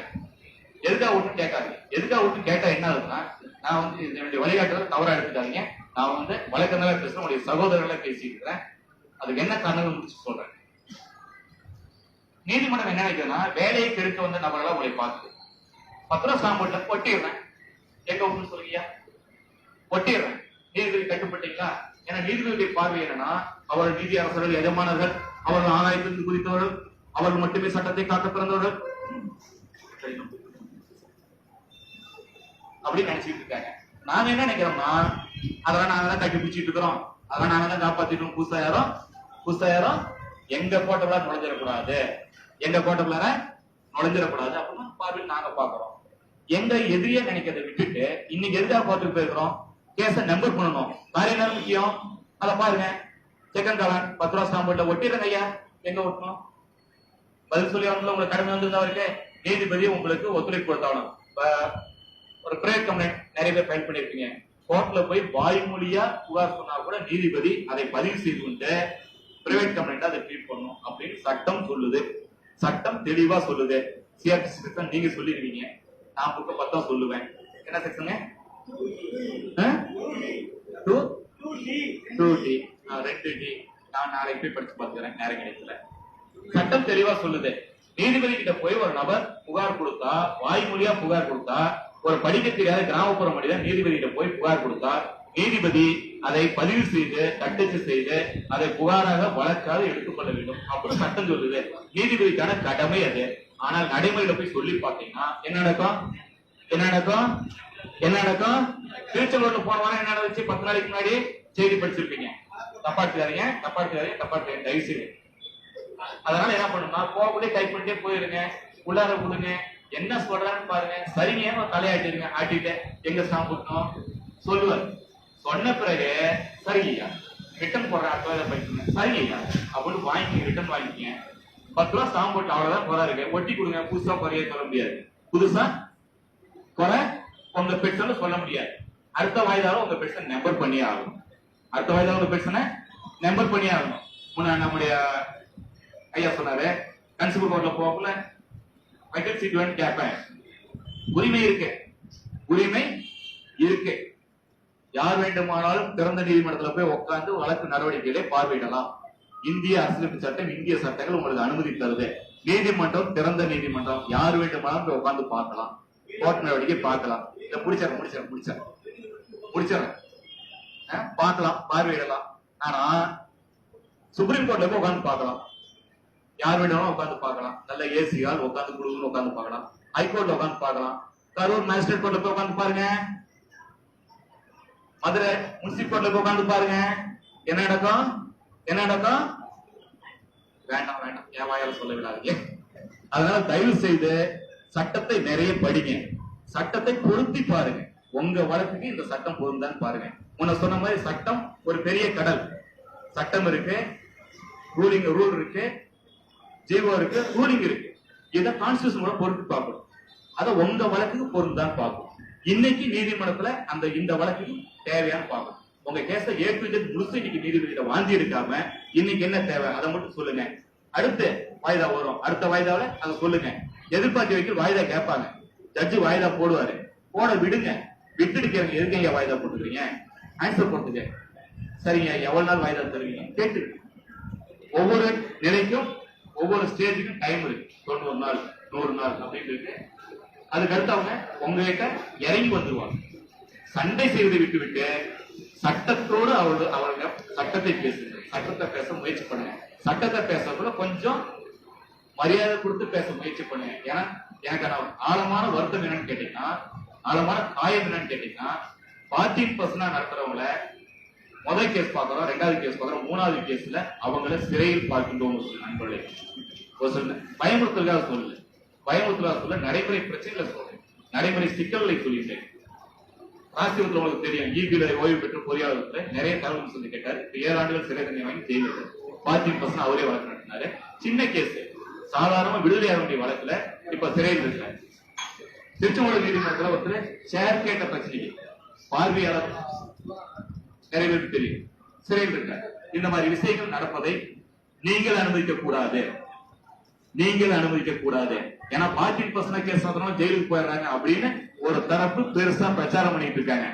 எதுக்காக விட்டு கேட்காது. எதுக்காக விட்டு கேட்டா என்ன ஆகுதுன்னா, நான் வந்து என்னுடைய வழிகாட்டுதல் தவறா எடுத்துக்காதீங்க, நான் வந்து வழக்கறிஞர்களா பேசுறேன், உங்களுடைய சகோதரர்களா பேசிட்டு இருக்கிறேன், அதுக்கு என்ன காரணம் முடிச்சு சொல்றேன். நீதிமன்றம் என்ன நினைக்கிறதுனா வேலையை கெடுக்க வந்த நபர்களா உங்களை பார்த்து 10 ரூபா சாம்பிள்ல ஒட்டிடுறேன். எங்க விட்டுன்னு சொல்லுங்க, ஒட்டிடுறேன். நீதிபதி கட்டுப்பட்டீங்களா? ஏன்னா நீதிபதியுடைய பார்வை என்னன்னா, அவர்கள் நீதி அரசர்கள் எஜமானர்கள், அவர்கள் ஆதாயத்திற்கு குறித்தவர்கள், அவர்கள் மட்டுமே சட்டத்தை காக்க பிறந்தவர்கள் அப்படின்னு நினைச்சிட்டு இருக்காங்க. நாங்க என்ன நினைக்கிறோம்னா, அதெல்லாம் நாங்க தான் கட்டி பிடிச்சிட்டு இருக்கிறோம், அதெல்லாம் நாங்க தான் காப்பாத்திட்டோம். புதுசாயிரம் எங்க கோட்டைக்குள்ள நுழைஞ்சிடக்கூடாது, எங்க கோட்டைக்குள்ளார நுழைஞ்சிடக்கூடாது அப்படின்னு பார்வையில் நாங்க பாக்குறோம். எங்க எதிரியா நினைக்கிறத விட்டுட்டு இன்னைக்கு எதுக்காக கோர்ட்டுக்கு போயிருக்கிறோம், கேஸ நம்பர் பண்ணணும். வேற என்ன முக்கியம் அதை பாருங்க. செகண்ட் காலான் 10 ரூபா ஸ்டாம்புல ஒட்டிடுறேங்க ஐயா, எங்க ஒட்டணும் பதில் சொல்லி அவங்கள உங்களுக்கு கடமை வந்திருந்தா இருக்கு. நீதிபதி உங்களுக்கு ஒத்துழைப்பு கொடுத்தாலும் ஒரு பிரைவேட் கம்ப்ளைண்ட் நிறைய பேர் ஃபைல் பண்ணிருப்பீங்க. கோர்ட்ல போய் வாய்மொழியா புகார் சொன்னா கூட நீதிபதி அதை பதிவு செய்து கொண்டு பிரைவேட் கம்ப்ளைண்ட் அதை ட்ரீட் பண்ணணும் அப்படின்னு சட்டம் சொல்லுது. சட்டம் தெளிவா சொல்லுது. சிஆர்பிசி செக்ஷன் நீங்க சொல்லிருவீங்க, நான் புக்க 10 சொல்லுவேன். என்ன செக்ஷன்? 2D 2D. நான் நாளைக்கு போய் படிச்சு பார்த்துக்கிறேன், நேரம் கிடைக்கல. சட்டம் தெளிவா சொல்லுது. நீதிபதி கிட்ட போய் ஒரு நபர் புகார் கொடுத்தா, வாய்மொழியா புகார் கொடுத்தா, ஒரு படிக்க தெரியாத கிராமப்புற மனிதன் நீதிபதி கிட்ட போய் புகார் கொடுத்தா, நீதிபதி அதை பதிவு செய்து தட்டச்சு செய்து அதை புகாராக வழக்காக எடுத்துக்கொள்ள வேண்டும் அப்படின்னு சட்டம் சொல்லுது. நீதிபதிக்கான கடமை அது. ஆனால் நடைமுறையில போய் சொல்லி பார்த்தீங்கன்னா என்ன நடக்கும்? திருச்செங்கோட்ல போன வாரம் என்ன நடந்துச்சு? 10 நாளைக்கு முன்னாடி செய்தி படிச்சிருப்பீங்க. தப்பா எடுத்துக்காதீங்க தயவு செய்து. அதனால என்ன பண்ணணும்னா போகக்குள்ளே டைப் பண்ணிட்டே போயிருங்க, உள்ளார விடுங்க, என்ன சொல்றான்னு பாருங்க. சரிங்க தலையாட்டிருங்க, ஆட்டிட்டு எங்க ஸ்டாம்ப் கொடுக்கணும் சொல்லுவார். சொன்ன பிறகு சரிங்கய்யா ரிட்டன் போடுறேன், அட்வாயில படிச்சுங்க, சரிங்கய்யா அப்படின்னு வாங்கிக்க, ரிட்டன் வாங்கிக்கங்க. 10 ரூபா ஸ்டாம்ப் போட்டு அவ்வளவுதான் குறை இருக்கு, ஒட்டி கொடுங்க. புதுசா குறைய சொல்ல முடியாது, புதுசா குறை உங்க பெட்ஷன் சொல்ல முடியாது. அடுத்த வாய்தாலும் உங்க பெட்ஷன் நம்பர் பண்ணியே ஆகணும். முன்ன நம்முடைய ஐயா சொன்னாரு, கன்சியூமர் கோர்ட்ல போகல வக்கீல் சீட் வேணும் கேட்பேன். உரிமை இருக்கு. யார் வேண்டுமானாலும் திறந்த நீதிமன்றத்தில் போய் உட்கார்ந்து வழக்கு நடவடிக்கைகளை பார்வையிடலாம். இந்திய அரசியலமைப்பு சட்டம், இந்திய சட்டங்கள் உங்களுக்கு அனுமதி தருது. நீதிமன்றம் திறந்த நீதிமன்றம், யார் வேண்டுமானாலும் போய் உட்கார்ந்து பார்க்கலாம், கோர்ட் நடவடிக்கை பார்க்கலாம். இதை முடிச்சிடறேன் பார்க்கலாம், பார்வையிடலாம். ஆனா சுப்ரீம் கோர்ட்ல போய் உட்கார்ந்து பார்க்கலாம், யார் வேண்டாலும் உட்கார்ந்து பார்க்கலாம். நல்ல ஏசியால் உட்கார்ந்து குழுன்னு உட்கார்ந்து பார்க்கலாம். ஹைகோர்ட்ல உட்கார்ந்து பார்க்கலாம். கரூர் மேஜிஸ்ட்ரேட் கோர்ட்ல போய் உட்கார்ந்து பாருங்க. மதுரை முனிசிபல் கோர்ட்ல போய் உட்கார்ந்து பாருங்க. என்ன நடக்கும்? வேண்டாம் என் வாயால சொல்ல விடாதீங்க. அதனால தயவு செய்து சட்டத்தை நிறைய படிங்க, சட்டத்தை பொருத்தி பாருங்க. உங்க வழக்குக்கு இந்த சட்டம் பொருந்தான்னு பாருங்க. முன்ன சொன்ன மாதிரி சட்டம் ஒரு பெரிய கடல். சட்டம் இருக்கு, ரூல் இருக்கு, ஜீவோ இருக்கு, ரூலிங் இருக்கு. இதை கான்ஸ்டிடியூஷன் பொறுத்து பார்க்கணும். அதை உங்க வழக்குக்கு பொருந்தான்னு பார்க்கணும். இன்னைக்கு நீதிமன்றத்துல இந்த வழக்குக்கு தேவையான பார்க்கணும். உங்க கேஸ A to Z முழுசு இன்னைக்கு நீதிபதியிட வாந்தி எடுக்காம இன்னைக்கு என்ன தேவை அதை மட்டும் சொல்லுங்க. அடுத்து வாய்தா வரும், அடுத்த வாய்தாவில அதை சொல்லுங்க. எதிர்பார்த்து வைக்க வாய்தா கேட்பாங்க, ஜட்ஜு வாய்தா போடுவாரு, போட விடுங்க. விட்டுட்டு கேளுங்க, எதுக்கு வாய்தா போட்டுக்கிறீங்க, ஆன்சர் போட்டுங்க. சரிங்க எவ்வளவு நாள் வாய்தா தருவீங்க கேட்டு. ஒவ்வொரு நிலைக்கும் ஒவ்வொரு ஸ்டேஜுக்கும் டைம் இருக்கு. 90 நாள் 100 நாள் அப்படின்னு இருக்கு. அதுக்கு அடுத்து அவங்க உங்ககிட்ட இறங்கி வந்துருவாங்க. சண்டை செய்வதை விட்டு சட்டத்தோடு அவங்க சட்டத்தை பேசுங்க, சட்டத்தை பேச முயற்சி பண்ணுங்க. சட்டத்தை பேசக்குள்ள கொஞ்சம் மரியாதை கொடுத்து பேச முயற்சி பண்ணுங்க. ஏன்னா எனக்கு ஆழமான வருத்தம் என்னன்னு கேட்டீங்கன்னா, ஆழமான காயம் என்னன்னு கேட்டீங்கன்னா, 14% நடத்துறவங்கள முதல் கேஸ் பாக்குறோம், 2வது கேஸ் பாக்குறோம், 3வது கேஸ்ல அவங்கள சிறையில் பார்க்கின்றோம். நண்பர்களே, ஒரு சொல்ல பயமுறுத்தலுக்காக சொல்லல, பயமுறுத்தலாக சொல்ல நடைமுறை பிரச்சனைகளை சொல்றேன், நடைமுறை சிக்கல்களை சொல்லிட்டேன். ராசிபுரத்தில் உங்களுக்கு தெரியும், ஈபில ஓய்வு பெற்று பொறியாளர்கள் நிறைய தகவல் சொல்லி கேட்டாரு. 7 ஆண்டுகள் சிறை தண்டனை வாங்கி ஜெயிலில் 14% அவரே வழக்கு நடத்தினாரு. சின்ன கேஸ், சாதாரண விடுதலையாக வேண்டிய வழக்குல இப்ப சிறையில் இருக்காரு. திருச்செங்கோடு நீதிமன்றத்தில் ஒருத்தர் ஷேர் கேட்ட பிரச்சனைக்கு பார்வையாளர் நிறைய பேருக்கு தெரியும், சிறையில் இருக்காரு. இந்த மாதிரி விஷயங்கள் நடப்பதை நீங்கள் அனுமதிக்க கூடாது, நீங்கள் அனுமதிக்க கூடாது. ஏன்னா 14% கேஸ் ஜெயிலுக்கு போயிடுறாங்க அப்படின்னு ஒரு தரப்பு பெருசா பிரச்சாரம் பண்ணிட்டு இருக்காங்க.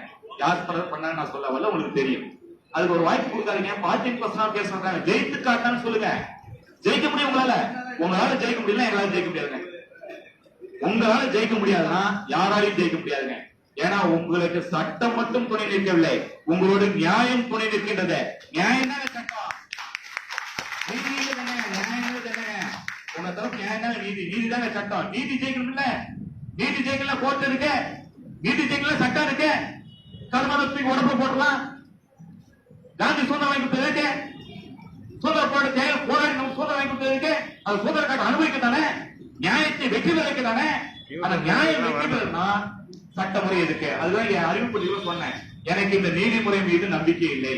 யார் பண்ணாங்க நான் சொல்ல வரல, உங்களுக்கு தெரியும். அதுக்கு ஒரு வாய்ப்பு கொடுக்காதீங்க. 14% கேஸ் பண்றாங்க, ஜெயித்து காட்டான்னு சொல்லுங்க. ஜெயிக்க முடியும் உங்களால, உங்களால ஜெயிக்க முடியல, எங்களால ஜெயிக்க முடியாதுங்க. உங்களால ஜெயிக்க முடியாதுன்னா யாராலையும் ஜெயிக்க முடியாதுங்க. ஏன்னா உங்களுக்கு சட்டம் மட்டும் துணை நிற்கவில்லை, உங்களோட நியாயம் துணை நிற்கின்றது. நியாயம் தான் சட்டம், நீதி தானே, நியாயம் தானே. உங்க தரப்பு நியாயம் தானே நீதி, நீதி தானே சட்டம். நீதி ஜெயிக்கணும் இல்ல, நீதி ஜெயிக்கல கோர்ட் இருக்கு, நீதி ஜெயிக்கல சட்டம் இருக்கு. கர்மத்துக்கு உடம்பு போடலாம். காந்தி சுதந்திரம் வாங்கி கொடுத்ததுக்கு, சுதந்திர போராட்ட ஜெயில போராடி நம்ம சுதந்திரம் வாங்கி கொடுத்ததுக்கு, அது சுதந்திர காட்ட அனுபவிக்க தானே, நியாயத்தை வெற்றி பெறக்க தானே. அந்த நியாயம் வெற்றி பெறனா சட்டமுறை இருக்கு. அதுதான் என் அறிவிப்பு சொன்னேன். எனக்கு இந்த நீதிமுறை மீது நம்பிக்கை இல்லை,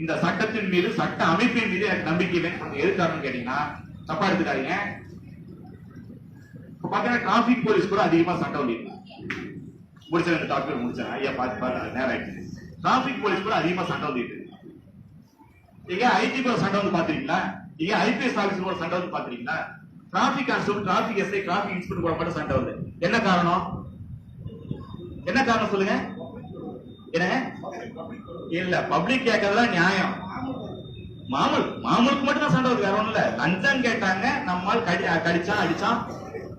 இந்த சட்டத்தின் மீது, சட்ட அமைப்பின் மீது எனக்கு நம்பிக்கை இல்லைன்னு எது காரணம் கேட்டீங்கன்னா, தப்பா எடுத்துக்காதீங்க. பாத்தீங்கன்னா டிராபிக் போலீஸ் கூட அதிகமா சட்டம் வந்து முடிச்ச 2 டாக்டர் முடிச்சாங்க. ஐயா பாத்து நேரம் ஆயிடுச்சு. டிராபிக் போலீஸ் கூட அதிகமா சட்டம் வந்து இங்க ஐஜி கூட சட்டம் வந்து பாத்துறீங்களா? இங்க ஐபிஎஸ் ஆபீசர் கூட சட்டம் வந்து பாத்துறீங்களா? Traffic constable, traffic SI, traffic inspector கூட மட்டும் சட்டம் வந்து என்ன காரணம்? என்ன காரணம் சொல்லுங்க? என்ன இல்ல பப்ளிக் கேட்கறதுலாம் நியாயம். மாமூலுக்கு மட்டும் தான் சண்டை வருது, வேற ஒண்ணும் இல்ல. லஞ்சம் கேட்டாங்க, நம்மால் கடிச்சான் அடிச்சான்,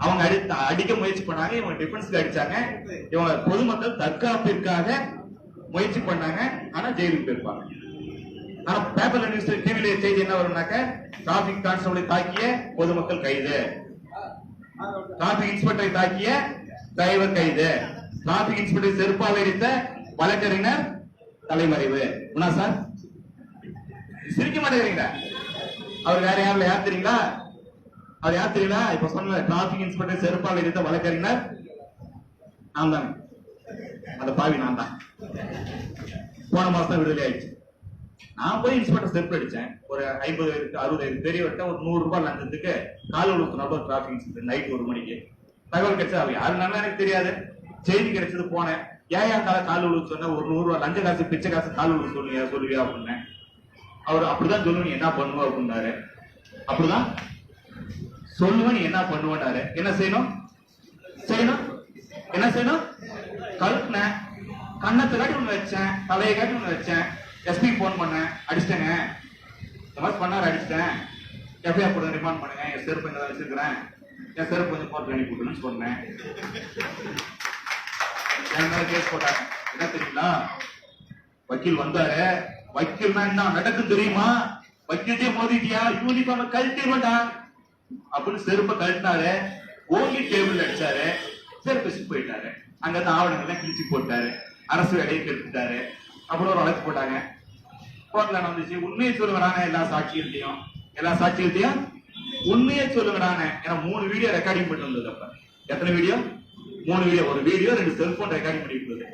அவங்க அடிக்க முயற்சி பண்ணாங்க, இவங்க டிஃபென்ஸ்க்கு அடிச்சாங்க, இவங்க பொதுமக்கள் தற்காப்பிற்காக முயற்சி பண்ணாங்க, ஆனா ஜெயிலுக்கு போயிருப்பாங்க. ஆனா பேப்பர்ல நியூஸ் டிவில செய்தி என்ன வரும்னாக்க, டிராபிக் கான்ஸ்டபிளை தாக்கிய பொதுமக்கள் கைது, டிராபிக் இன்ஸ்பெக்டரை தாக்கிய டிரைவர் கைது, டிராபிக் இன்ஸ்பெக்டர் செருப்பால் அடித்த வழக்கறிஞர் தலைமறைவு. சார் சிரிக்க மாட்டேங்கிறீங்க. அவர் வேற யாரும் யார் தெரியுங்களா? அவர் யார் தெரியுங்களா? இப்ப சொன்ன டிராபிக் இன்ஸ்பெக்டர் செருப்பால் அடித்த வழக்கறிஞர் நான் தான். அந்த பாவி நான் தான். போன மாசம் விடுதலை ஆயிடுச்சு. நான் போய் இன்ஸ்பெக்டர் செருப்பு அடிச்சேன். ஒரு 50 60 பெரியவர்கிட்ட ஒரு 100 ரூபாய் லஞ்சத்துக்கு கால் உழுத்துனப்ப டிராபிக் இன்ஸ்பெக்டர் நைட் 1 மணிக்கு தகவல் கிடைச்சா, அவர் யாருனாலும் எனக்கு தெரியாது, செய்தி கிடைச்சது போனேன். ஏன் கால் உழுவு சொன்ன, ஒரு 100 ரூபாய் லஞ்ச காசு பிச்சை காசு கால் உழுவு சொல்லுவியா அப்படின்னு. அவர் அப்படிதான் சொல்லுவேன், நீ என்ன பண்ணுவ அப்படின்னாரு. அப்படிதான் சொல்லுவேன், நீ என்ன பண்ணுவேன்னாரு. என்ன செய்யணும்? என்ன செய்யணும்? கழுத்துன கண்ணத்தை காட்டி ஒண்ணு வச்சேன், தலையை காட்டி ஒண்ணு வச்சேன், எஸ்பி போன் பண்ணேன், அடிச்சிட்டேங்க, இந்த மாதிரி பண்ணாரு, அடிச்சிட்டேன், எஃப்ஐஆர் போட ரிமாண்ட் பண்ணுங்க, என் செருப்பு இங்க வச்சிருக்கிறேன், என் செருப்பு கொஞ்சம் கோர்ட் அனுப்பி விட்டுன்னு சொன்னேன். என் மேல கேஸ் போட்டாங்க. என்ன தெரியுங்களா? வக்கீல் வந்தாரு. வக்கீல்னா என்ன நடக்கும் தெரியுமா? வக்கீல்டே மோதிட்டியா, யூனிஃபார்ம் கழட்டிடுவேண்டா அப்படின்னு செருப்ப கழட்டினாரு. ஓங்கி டேபிள் அடிச்சாரு, செருப்பு போயிட்டாரு. அங்கிருந்து ஆவணங்கள்லாம் கிழிச்சு போட்டாரு, அரசு வேலையை கெடுத்துட்டாரு. அப்புறம் ஒரு வழக்கு போட்டாங்க. கோர்ட்ல வந்துச்சு, உண்மையை சொல்லுங்கடானே, எல்லா சாட்சிகள்டையும் உண்மையை சொல்லுங்கடானே. ஏன்னா 3 வீடியோ ரெக்கார்டிங் பண்ணி வந்தது. அப்ப எத்தனை வீடியோ? 3 வீடியோ. ஒரு வீடியோ 2 செல்போன் ரெக்கார்டிங் பண்ணி இருந்தது.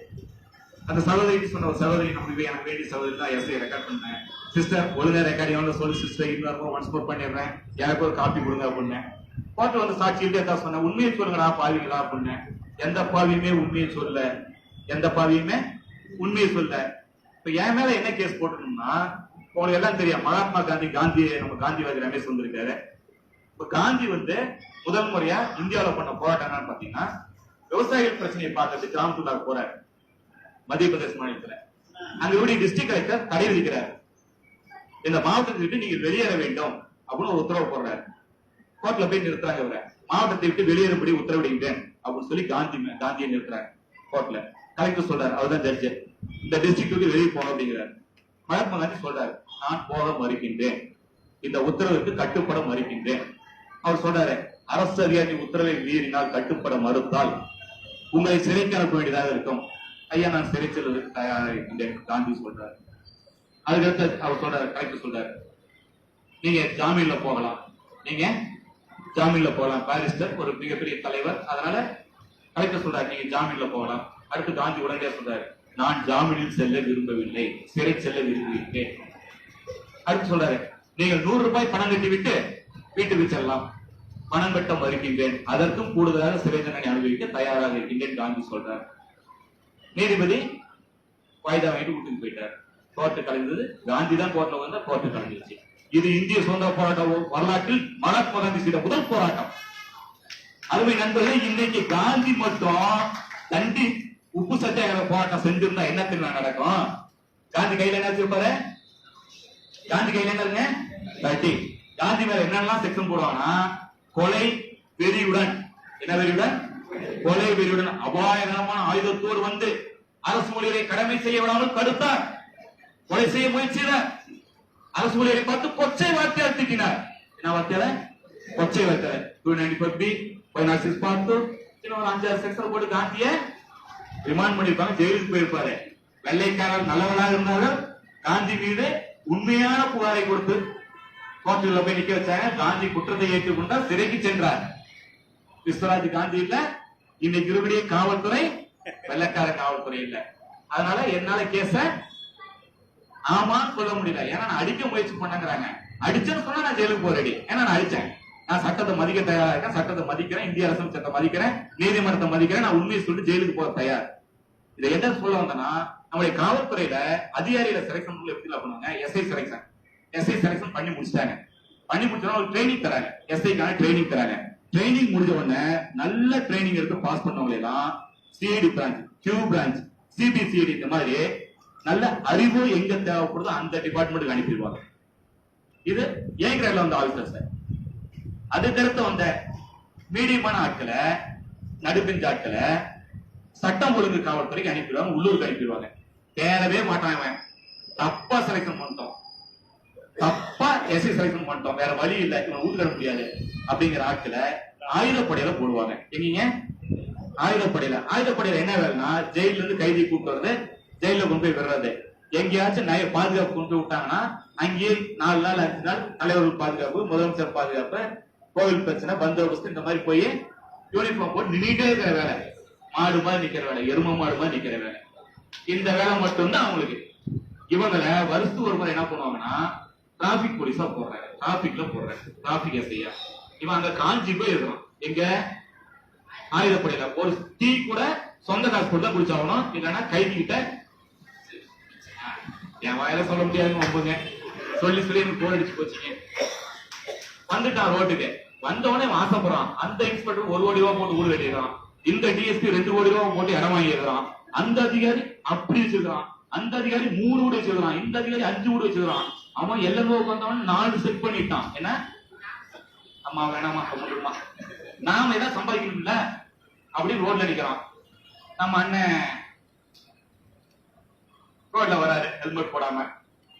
அந்த சகோதரி சொன்ன, ஒரு சகோதரி நமக்கு எனக்கு வேண்டிய சகோதரி தான் எஸ்ஐ ரெக்கார்ட் பண்ணேன். சிஸ்டர் ஒழுங்கா ரெக்கார்டிங் சொல்லி, சிஸ்டர் இன்னொரு ஒன்ஸ் மோர் பண்ணிடுறேன், எனக்கு ஒரு காப்பி கொடுங்க அப்படின்னு. கோர்ட் வந்து சாட்சியிட்டே தான் சொன்னேன், உண்மையை சொல்லுங்கடா பாவிங்களா அப்படின்னு. எந்த பாவியுமே உண்மையை சொல்ல. எந்த பாவியுமே உண்மையை சொல்ல. இப்ப என் மேல என்ன கேஸ் போட்டணும்னா, உங்களுக்கு எல்லாம் தெரியும் மகாத்மா காந்தி நம்ம காந்திவாதி ரமேஷ் வந்திருக்காரு. இப்ப காந்தி முதல் முறையா இந்தியாவில பண்ண போராட்டம் என்னன்னு பாத்தீங்கன்னா, விவசாயிகள் பிரச்சனையை பார்த்துட்டு கிராமத்துக்குள்ள போறாரு மத்திய பிரதேச மாநிலத்துல. அங்க எப்படி டிஸ்ட்ரிக்ட் கலெக்டர் தடை விதிக்கிறார், இந்த மாவட்டத்தை விட்டு நீங்க வெளியேற வேண்டும் அப்படின்னு ஒரு உத்தரவு போடுறாரு. கோர்ட்ல போய் நிறுத்துறாங்க, இவரை மாவட்டத்தை விட்டு வெளியேறும்படி உத்தரவிடுகிறேன் அப்படின்னு சொல்லி காந்தியை நிறுத்துறாங்க கோர்ட்ல. கலெக்டர் சொல்றாரு, அவர்தான் ஜட்ஜ், இந்த டிஸ்ட்ரிக்ட் விட்டு வெளியே போகணும் அப்படிங்கிறார். மகாத்மா காந்தி சொல்றாரு, நான் போக மறுக்கின்றேன், இந்த உத்தரவுக்கு கட்டுப்பட மறுக்கின்றேன். அவர் சொல்றாரு, அரசு அதிகாரி உத்தரவை மீறினால் கட்டுப்பட மறுத்தால் உங்களை சிறைக்கு அனுப்ப வேண்டியதாக இருக்கும். ஐயா, நான் சிறை செல்வதற்கு தயாராக இருக்கின்றேன் காந்தி சொல்றாரு. அதுக்கடுத்து அவர் சொல்றாரு, கலெக்டர் சொல்றாரு, நீங்க ஜாமீன்ல போகலாம், நீங்க ஜாமீன்ல போகலாம், பாரிஸ்டர் ஒரு மிகப்பெரிய தலைவர், அதனால கலெக்டர் சொல்றாரு நீங்க ஜாமீன்ல போகலாம். அடுத்து காந்தி உடனே சொல்றாரு, நான் ஜாமீனில் செல்ல விரும்பவில்லை, சிறை செல்ல விரும்புகிறேன். அடுத்து சொல்றாரு, நீங்கள் 100 ரூபாய் பணம் கட்டி விட்டு வீட்டுக்கு செல்லலாம், பணம் கட்ட மறுக்கின்றேன், அதற்கும் கூடுதலாக சிறை தண்டனை அனுபவிக்க தயாராக இருக்கின்றேன் காந்தி சொல்றார். நீதிபதி வாய்தா வாங்கிட்டு வீட்டுக்கு போயிட்டார். கோர்ட்டு கலைந்தது, காந்தி தான் கோர்ட்ல வந்தா கோர்ட்டு கலைஞ்சிருச்சு. இது இந்திய சுதந்திர போராட்ட வரலாற்றில் மகாத்மா காந்தி செய்த முதல் போராட்டம். அருமை நண்பர்களே, இன்னைக்கு காந்தி மட்டும் தண்டி உப்பு சத்தியாகிரக போராட்டம் செஞ்சிருந்தா என்ன தெரியுமா நடக்கும்? காந்தி கையில என்ன வச்சிருப்பாரு? காந்தி கையில என்ன கட்டி. காந்தி மேல என்னெல்லாம் செக்ஷன் போடுவாங்கன்னா, கொலை வெறியுடன், என்ன வெறியுடன்? கொலை வெறியுடன் அபாயகரமான ஆயுதத்தோடு அரசு ஊழியரை கடமை செய்ய விடாமல் தடுத்தார், கொலை செய்ய முயற்சினார். அரசு ஊழியரை பார்த்து கொச்சை வார்த்தையால் திட்டினார். என்ன வார்த்தையால? கொச்சை வார்த்தை. 295B, 506 பார்த்து ஒரு 5-6 செக்ஷன் போட்டு காந்திய ரிமாண்ட் பண்ணிருப்பாங்க, ஜெயிலுக்கு போயிருப்பாரு. வெள்ளைக்காரர் நல்லவனாக இருந்தாலும் காந்தி மீது உண்மையான புகாரை கொடுத்து கோர்ட்டில் போய் நிக்க வச்சாங்க. காந்தி குற்றத்தை ஏற்றுக்கொண்டார், சிறைக்கு சென்றார். விஸ்வராஜ் காந்தி இல்ல, இன்னைக்கு இருக்கக்கூடிய காவல்துறை வெள்ளக்கார காவல்துறை இல்ல. அதனால என்னால கேஸ ஆமான்னு சொல்ல முடியல, ஏன்னா நான் அடிக்க முயற்சி பண்ணங்கிறாங்க. அடிச்சேன்னு சொன்னா நான் ஜெயிலுக்கு போறேன், ஏன்னா நான் அடிச்சேன். நான் சட்டத்தை மதிக்க தயாரா இருக்கேன், சட்டத்தை மதிக்கிறேன், இந்திய அரசு சட்டத்தை மதிக்கிறேன், நீதிமன்றத்தை மதிக்கிறேன், நான் உண்மையை சொல்லிட்டு ஜெயிலுக்கு போக தயார். இதை என்ன சொல்ல வந்தேன்னா, நம்முடைய காவல்துறையில அதிகாரிகளை செலக்ஷன் எப்படி பண்ணுவாங்க? எஸ்ஐ செலக்ஷன் பண்ணி முடிச்சிட்டாங்க. பண்ணி முடிச்சோன்னா ஒரு ட்ரைனிங் தராங்க, எஸ்ஐக்கான ட்ரைனிங் தராங்க. ட்ரைனிங் முடிஞ்ச உடனே நல்ல ட்ரைனிங் எடுத்து பாஸ் பண்ணவங்க எல்லாம் CID branch, Q branch, CBCID இந்த மாதிரி நல்ல அறிவு எங்க தேவைப்படுதோ அந்த டிபார்ட்மெண்ட்டுக்கு அனுப்பிடுவாங்க. இது ஏ கிரேட்ல வந்த ஆபீசர்ஸ். அதுக்கடுத்து வந்த மீடியமான ஆட்களை, நடுப்பிஞ்ச ஆட்களை சட்டம் ஒழுங்கு காவல்துறைக்கு அனுப்பிடுவாங்க, உள்ளூருக்கு அனுப்பிடுவாங்க. தேரவே மாட்டாங்க. தப்பா செலக்ஷன் பண்ணிட்டோம், தப்பா எஸ்ஐ செலக்ஷன் பண்ணிட்டோம், வேற வழி இல்ல, இவன் ஊத்துக்க முடியாது அப்படிங்கிற ஆட்களை ஆயுதப்படையில போடுவாங்க. எங்கீங்க? ஆயுதப்படையில என்ன வேலைன்னா, ஜெயில இருந்து கைதி கூப்பிட்டு வருது, ஜெயில கொண்டு போய் விடுறது. எங்கேயாச்சும் பாதுகாப்பு கொண்டு போய் விட்டாங்கன்னா அங்கேயே 4 நாள் 5 நாள் தலைவர்கள் பாதுகாப்பு, முதலமைச்சர் பாதுகாப்பு, கோவில் பிரச்சனை, பந்தோபஸ்து, இந்த மாதிரி போய் யூனிஃபார்ம் போட்டு நின்றுட்டே இருக்கிற வேலை, மாடு மாதிரி நிக்கிற வேலை, எரும மாடு மாதிரி நிக்கிற வேலை. இந்த வேலை மட்டும்தான் அவங்களுக்கு. இவங்களை வருஷத்துக்கு ஒரு முறை என்ன பண்ணுவாங்கன்னா, டிராபிக் போலீஸா போடுறாங்க, டிராபிக் எஸ்ஐயா. இவன் அங்க காஞ்சி போய் இருக்கிறான். எங்க? ஆயுதப்படையில. ஒரு டீ கூட சொந்த காசு போட்டு தான் குடிச்சாகணும், இல்லைன்னா கைதி கிட்ட. என் வாயில சொல்ல முடியாதுன்னு ஒம்புங்க, சொல்லி எனக்கு போர் அடிச்சு போச்சுங்க. வந்துட்டான் ரோட்டுக்கு, வந்தவனே ஆசைப்படுறான். அந்த இன்ஸ்பெக்டர் 1 கோடி ரூபாய் போட்டு ஊர் கட்டிடுறான், இந்த டிஎஸ்பி 2 கோடி ரூபாய் போட்டு இடம் வாங்கிடுறான், அந்த அதிகாரி அப்படி வச்சிருக்கான், அந்த அதிகாரி 3 வீடு வச்சிருக்கான், இந்த அதிகாரி 5 வீடு வச்சிருக்கான். அவன் எல்லாரும் வந்தவன் 4 செட் பண்ணிட்டான். என்ன? அம்மா வேணாமா முடியுமா, நாம ஏதாவது சம்பாதிக்கணும்ல அப்படின்னு ரோட்ல நிக்கிறான். நம்ம அண்ணன் ரோட்ல வராரு, ஹெல்மெட் போடாம.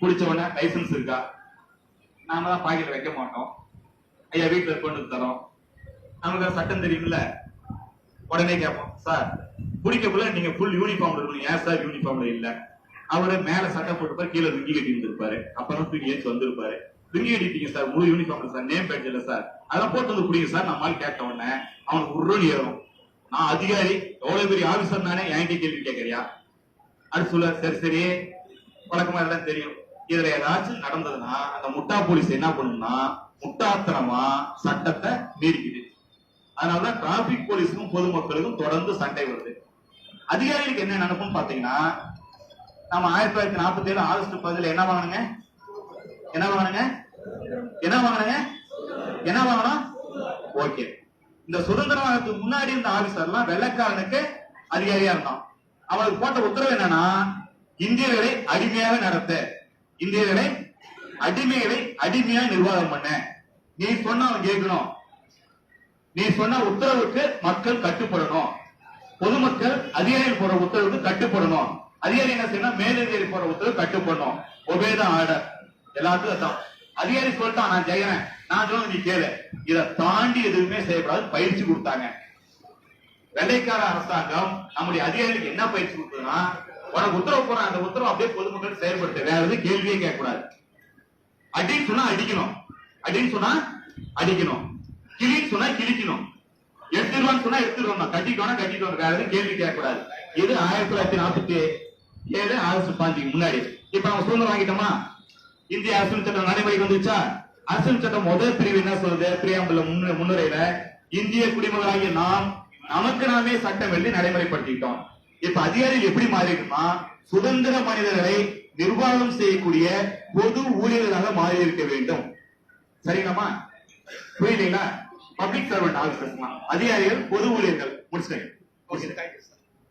குடிச்ச உடனே லைசன்ஸ் இருக்கா? நாம தான் பாக்கெட் வைக்க மாட்டோம். ஐயா வீட்டுல கொண்டு தரோம், நமக்கு சட்டம் தெரியுமில்ல. உடனே கேட்போம், சார் குடிக்கக்குள்ள நீங்க ஃபுல் யூனிஃபார்ம்ல இருக்கணும். ஏன் சார் யூனிஃபார்ம்ல இல்ல? அவரு மேல சட்டை போட்டுப்பாரு, கீழே லுங்கி கட்டி இருந்திருப்பாரு, அப்புறம் தூக்கி ஏச்சு வந்திருப்பாரு. லுங்கி கட்டிட்டீங்க சார், முழு யூனிஃபார்ம் சார், நேம் பேட்ச் இல்ல சார், அதெல்லாம் போட்டு வந்து குடிங்க சார். நம்மால் கேட்ட உடனே அவனுக்கு உருன்னு ஏறும். நான் அதிகாரி, எவ்வளவு பெரிய ஆபீசர் நானே, என்கிட்ட கேள்வி கேட்கறியா? அது சொல்ல, சரி வழக்கமா எல்லாம் தெரியும். இதுல ஏதாச்சும் நடந்ததுன்னா அந்த முட்டா போலீஸ் என்ன பண்ணும்னா, முட்டாத்தனமா சட்டத்தை மீறிக்குது. அதனாலதான் டிராபிக் போலீஸுக்கும் பொதுமக்களுக்கும் தொடர்ந்து சண்டை வருது. அதிகாரிகளுக்கு என்ன நினைப்புன்னு பாத்தீங்கன்னா, நம்ம 1947 ஆகஸ்ட் 10 என்ன வாங்கணுங்க, என்ன வாங்கணுங்க, என்ன வாங்கணுங்க, என்ன வாங்கணும்? ஓகே. இந்த சுதந்திரத்துக்கு முன்னாடி இந்த ஆபீசர்லாம் வெள்ளைக்காரனுக்கு அதிகாரியா இருந்தான். அவனுக்கு போட்ட உத்தரவு என்னன்னா, இந்தியர்களை அடிமையாக நடத்த, இந்தியர்களை அடிமையா நிர்வாகம் பண்ண, நீ சொன்ன அவன் கேட்கணும், நீ சொன்ன உத்தரவுக்கு மக்கள் கட்டுப்படணும், பொதுமக்கள் அதிகாரிகள் போற உத்தரவுக்கு கட்டுப்படணும், அதிகாரி என்ன செய்யணும், மேலதிகாரி போற உத்தரவு கட்டுப்படணும், ஒபேதான் ஆர்டர். எல்லாத்துக்கும் தான் அதிகாரி சொல்லிட்டான் நான் செய்யறேன், நான் சொல்ல நீ கேளு, இதை தாண்டி எதுவுமே செய்யக்கூடாது பயிற்சி கொடுத்தாங்க. வெள்ளைக்கார அரசாங்கம் நம்முடைய அதிகாரிகளுக்கு என்ன பயிற்சி கொடுத்ததுன்னா, உனக்கு உத்தரவு போற அந்த உத்தரவு அப்படியே பொதுமக்கள் செயல்படுத்த, வேற எதுவும் கேள்வியே கேட்கக்கூடாது. அடின்னு சொன்னா அடிக்கணும், அடின்னு சொன்னா அடிக்கணும், கிளின்னு சொன்னா கிழிக்கணும், எடுத்துருவான்னு சொன்னா எடுத்துருவாங்க, கட்டிக்கோனா கட்டிக்கணும், வேற எதுவும் கேள்வி கேட்கக்கூடாது. இது 1947 ஆகஸ்ட் 15 முன்னாடி. இப்ப நம்ம சுதந்திரம் வாங்கிட்டோமா, இந்திய அரசியல் சட்டம் நடைமுறைக்கு வந்துச்சா. அரசியல் சட்டம் முதல் பிரிவு என்ன சொல்லுது, பிரியாம்புல முன்னுரையில, இந்திய குடிமகளாகிய நாம் நமக்கு நாமே சட்டம் எழுதி நடைமுறைப்படுத்திட்டோம். இப்ப அதிகாரிகள் எப்படி மாறிடுமா, சுதந்திர மனிதர்களை நிர்வாகம் செய்யக்கூடிய பொது ஊழியர்களாக மாறி இருக்க வேண்டும். சரிங்களா, புரியலீங்களா? பப்ளிக் சர்வெண்ட் ஆபீசர்ஸ் அதிகாரிகள் பொது ஊழியர்கள். முடிச்சிட்டேன்.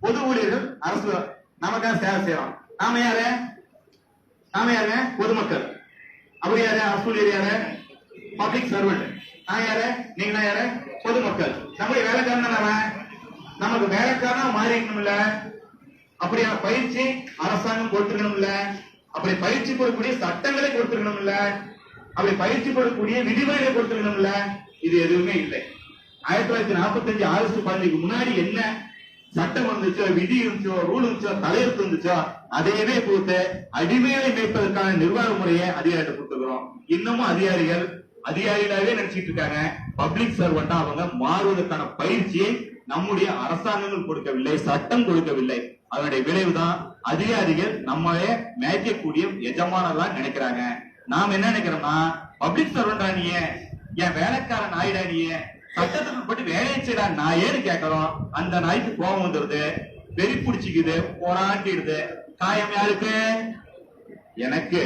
பொது ஊழியர்கள் அரசு நமக்காக சேவை செய்யறோம். நாம யாரு, நாம யாருங்க, பொதுமக்கள். அவர் யாரு, அரசு ஊழியர் யாரு, பப்ளிக் சர்வெண்ட். நான் யாரு, நீங்க யாரு, பொதுமக்கள். நம்முடைய வேலைக்காரன் நமக்கு வேலைக்காரனா மாறிக்கணும் இல்ல, அப்படியான பயிற்சி அரசாங்கம் கொடுத்துக்கணும் இல்ல, அப்படி பயிற்சி கொடுக்கக்கூடிய சட்டங்களை கொடுத்துக்கணும் இல்ல, அப்படி பயிற்சி கொடுக்கக்கூடிய விதிமுறைகளை கொடுத்துக்கணும் இல்ல, இது எதுவுமே இல்லை. 1945 ஆகஸ்ட் 15 முன்னாடி என்ன சட்டம் இருந்துச்சோ, விதி இருந்துச்சோ, ரூல் இருந்துச்சோ, தலையெழுத்து இருந்துச்சோ, அதையவே கொடுத்து அடிமையை மேய்ப்பதற்கான நிர்வாக முறையை அதிகாரிகிட்ட கொடுத்துக்கிறோம். இன்னமும் அதிகாரிகளாவே நினைச்சிட்டு இருக்காங்க. பப்ளிக் சர்வெண்டா அவங்க மாறுவதற்கான பயிற்சியை நம்முடைய அரசாங்கங்கள் கொடுக்கவில்லை, சட்டம் கொடுக்கவில்லை. அதனுடைய விளைவுதான் அதிகாரிகள் நம்மளே மேய்க்கக்கூடிய எஜமானலாம் நினைக்கிறாங்க. நாம் என்ன நினைக்கிறோம்னா, பப்ளிக் சர்வெண்டா நீ, என் வேலைக்காரன் ஆயிடா நீ, சட்டத்துக்கு பட்டு வேலையை செய்யறா நான் ஏன்னு கேட்கிறோம். அந்த நாய்க்கு கோபம் வந்துருது, வெறி பிடிச்சிக்குது, போராட்டிடுது. காயம் யாருக்கு, எனக்கு,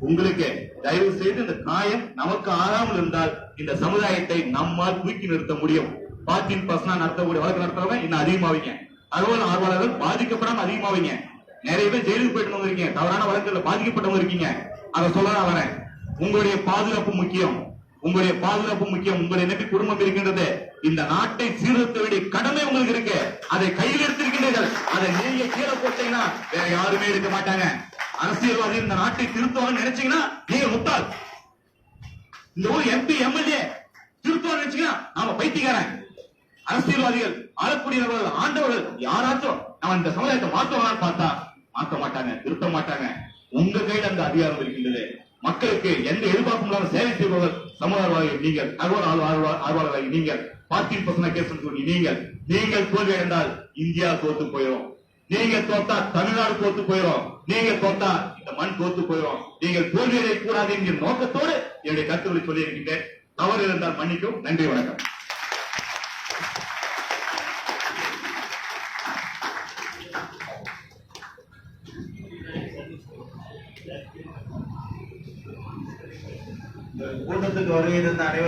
உங்களுக்கு. தயவு செய்து இந்த காயம் நமக்கு ஆறாமல் இருந்தால் இந்த சமுதாயத்தை நம்மால் தூக்கி நிறுத்த முடியும். பாத்தின் பர்சனா நடத்தக்கூடிய வழக்கு நடத்துறவங்க இன்னும் அதிகமாவீங்க, தகவல் ஆர்வலர்கள் பாதிக்கப்படாம அதிகமாவீங்க. நிறைய பேர் ஜெயிலுக்கு போயிட்டு இருக்கீங்க, தவறான வழக்குல பாதிக்கப்பட்டவங்க இருக்கீங்க. அதை சொல்ல வரேன். உங்களுடைய பாதுகாப்பு முக்கியம், உங்களுடைய பாதுகாப்பு முக்கியம். உங்களை நம்பி குடும்பம் இருக்கின்றது. இந்த நாட்டை சீர்திருத்த வேண்டிய கடமை உங்களுக்கு இருக்கு. அதை கையில் எடுத்திருக்கின்றீர்கள். அதை நீங்க கீழே போட்டீங்கன்னா வேற யாருமே இருக்க மாட்டாங்க. அரசியல்வாதி இந்த நாட்டை திருத்துவாங்க நினைச்சீங்கன்னா நீங்க முட்டாள். இந்த ஊர் MP MLA திருத்துவாங்க நினைச்சீங்கன்னா நாம பைத்தியக்காரன். அரசியல்வாதிகள், ஆளக்கூடியவர்கள், ஆண்டவர்கள் யாராச்சும் நம்ம இந்த சமுதாயத்தை மாற்றுவாங்கன்னு பார்த்தா மாற்ற மாட்டாங்க, திருத்த மாட்டாங்க. உங்க கையில் அந்த அதிகாரம் இருக்கின்றது. மக்களுக்கு எந்த எதிர்பார்ப்பும் இல்லாமல் சேவை செய்பவர் சமுதாயவாதிகள் நீங்கள், தகவல் ஆர்வலர்கள் நீங்கள், பார்ட்டின் பர்சனல் கேஸ் நீங்கள் தோல்வி அடைந்தால் இந்தியா தோத்து போயிடும். நீங்க தோத்தா தமிழ்நாடு தோத்து போயிடும். நீங்க தோத்தா இந்த மண் தோத்து போயிடும். நீங்கள் தோல்வியடைய கூடாது என்கிற நோக்கத்தோடு என்னுடைய கருத்துக்களை சொல்லி இருக்கின்றேன். தவறு இருந்தால் மன்னிக்கும். நன்றி, வணக்கம். கூட்டத்துக்கு வருகை இருந்த அனைவரும்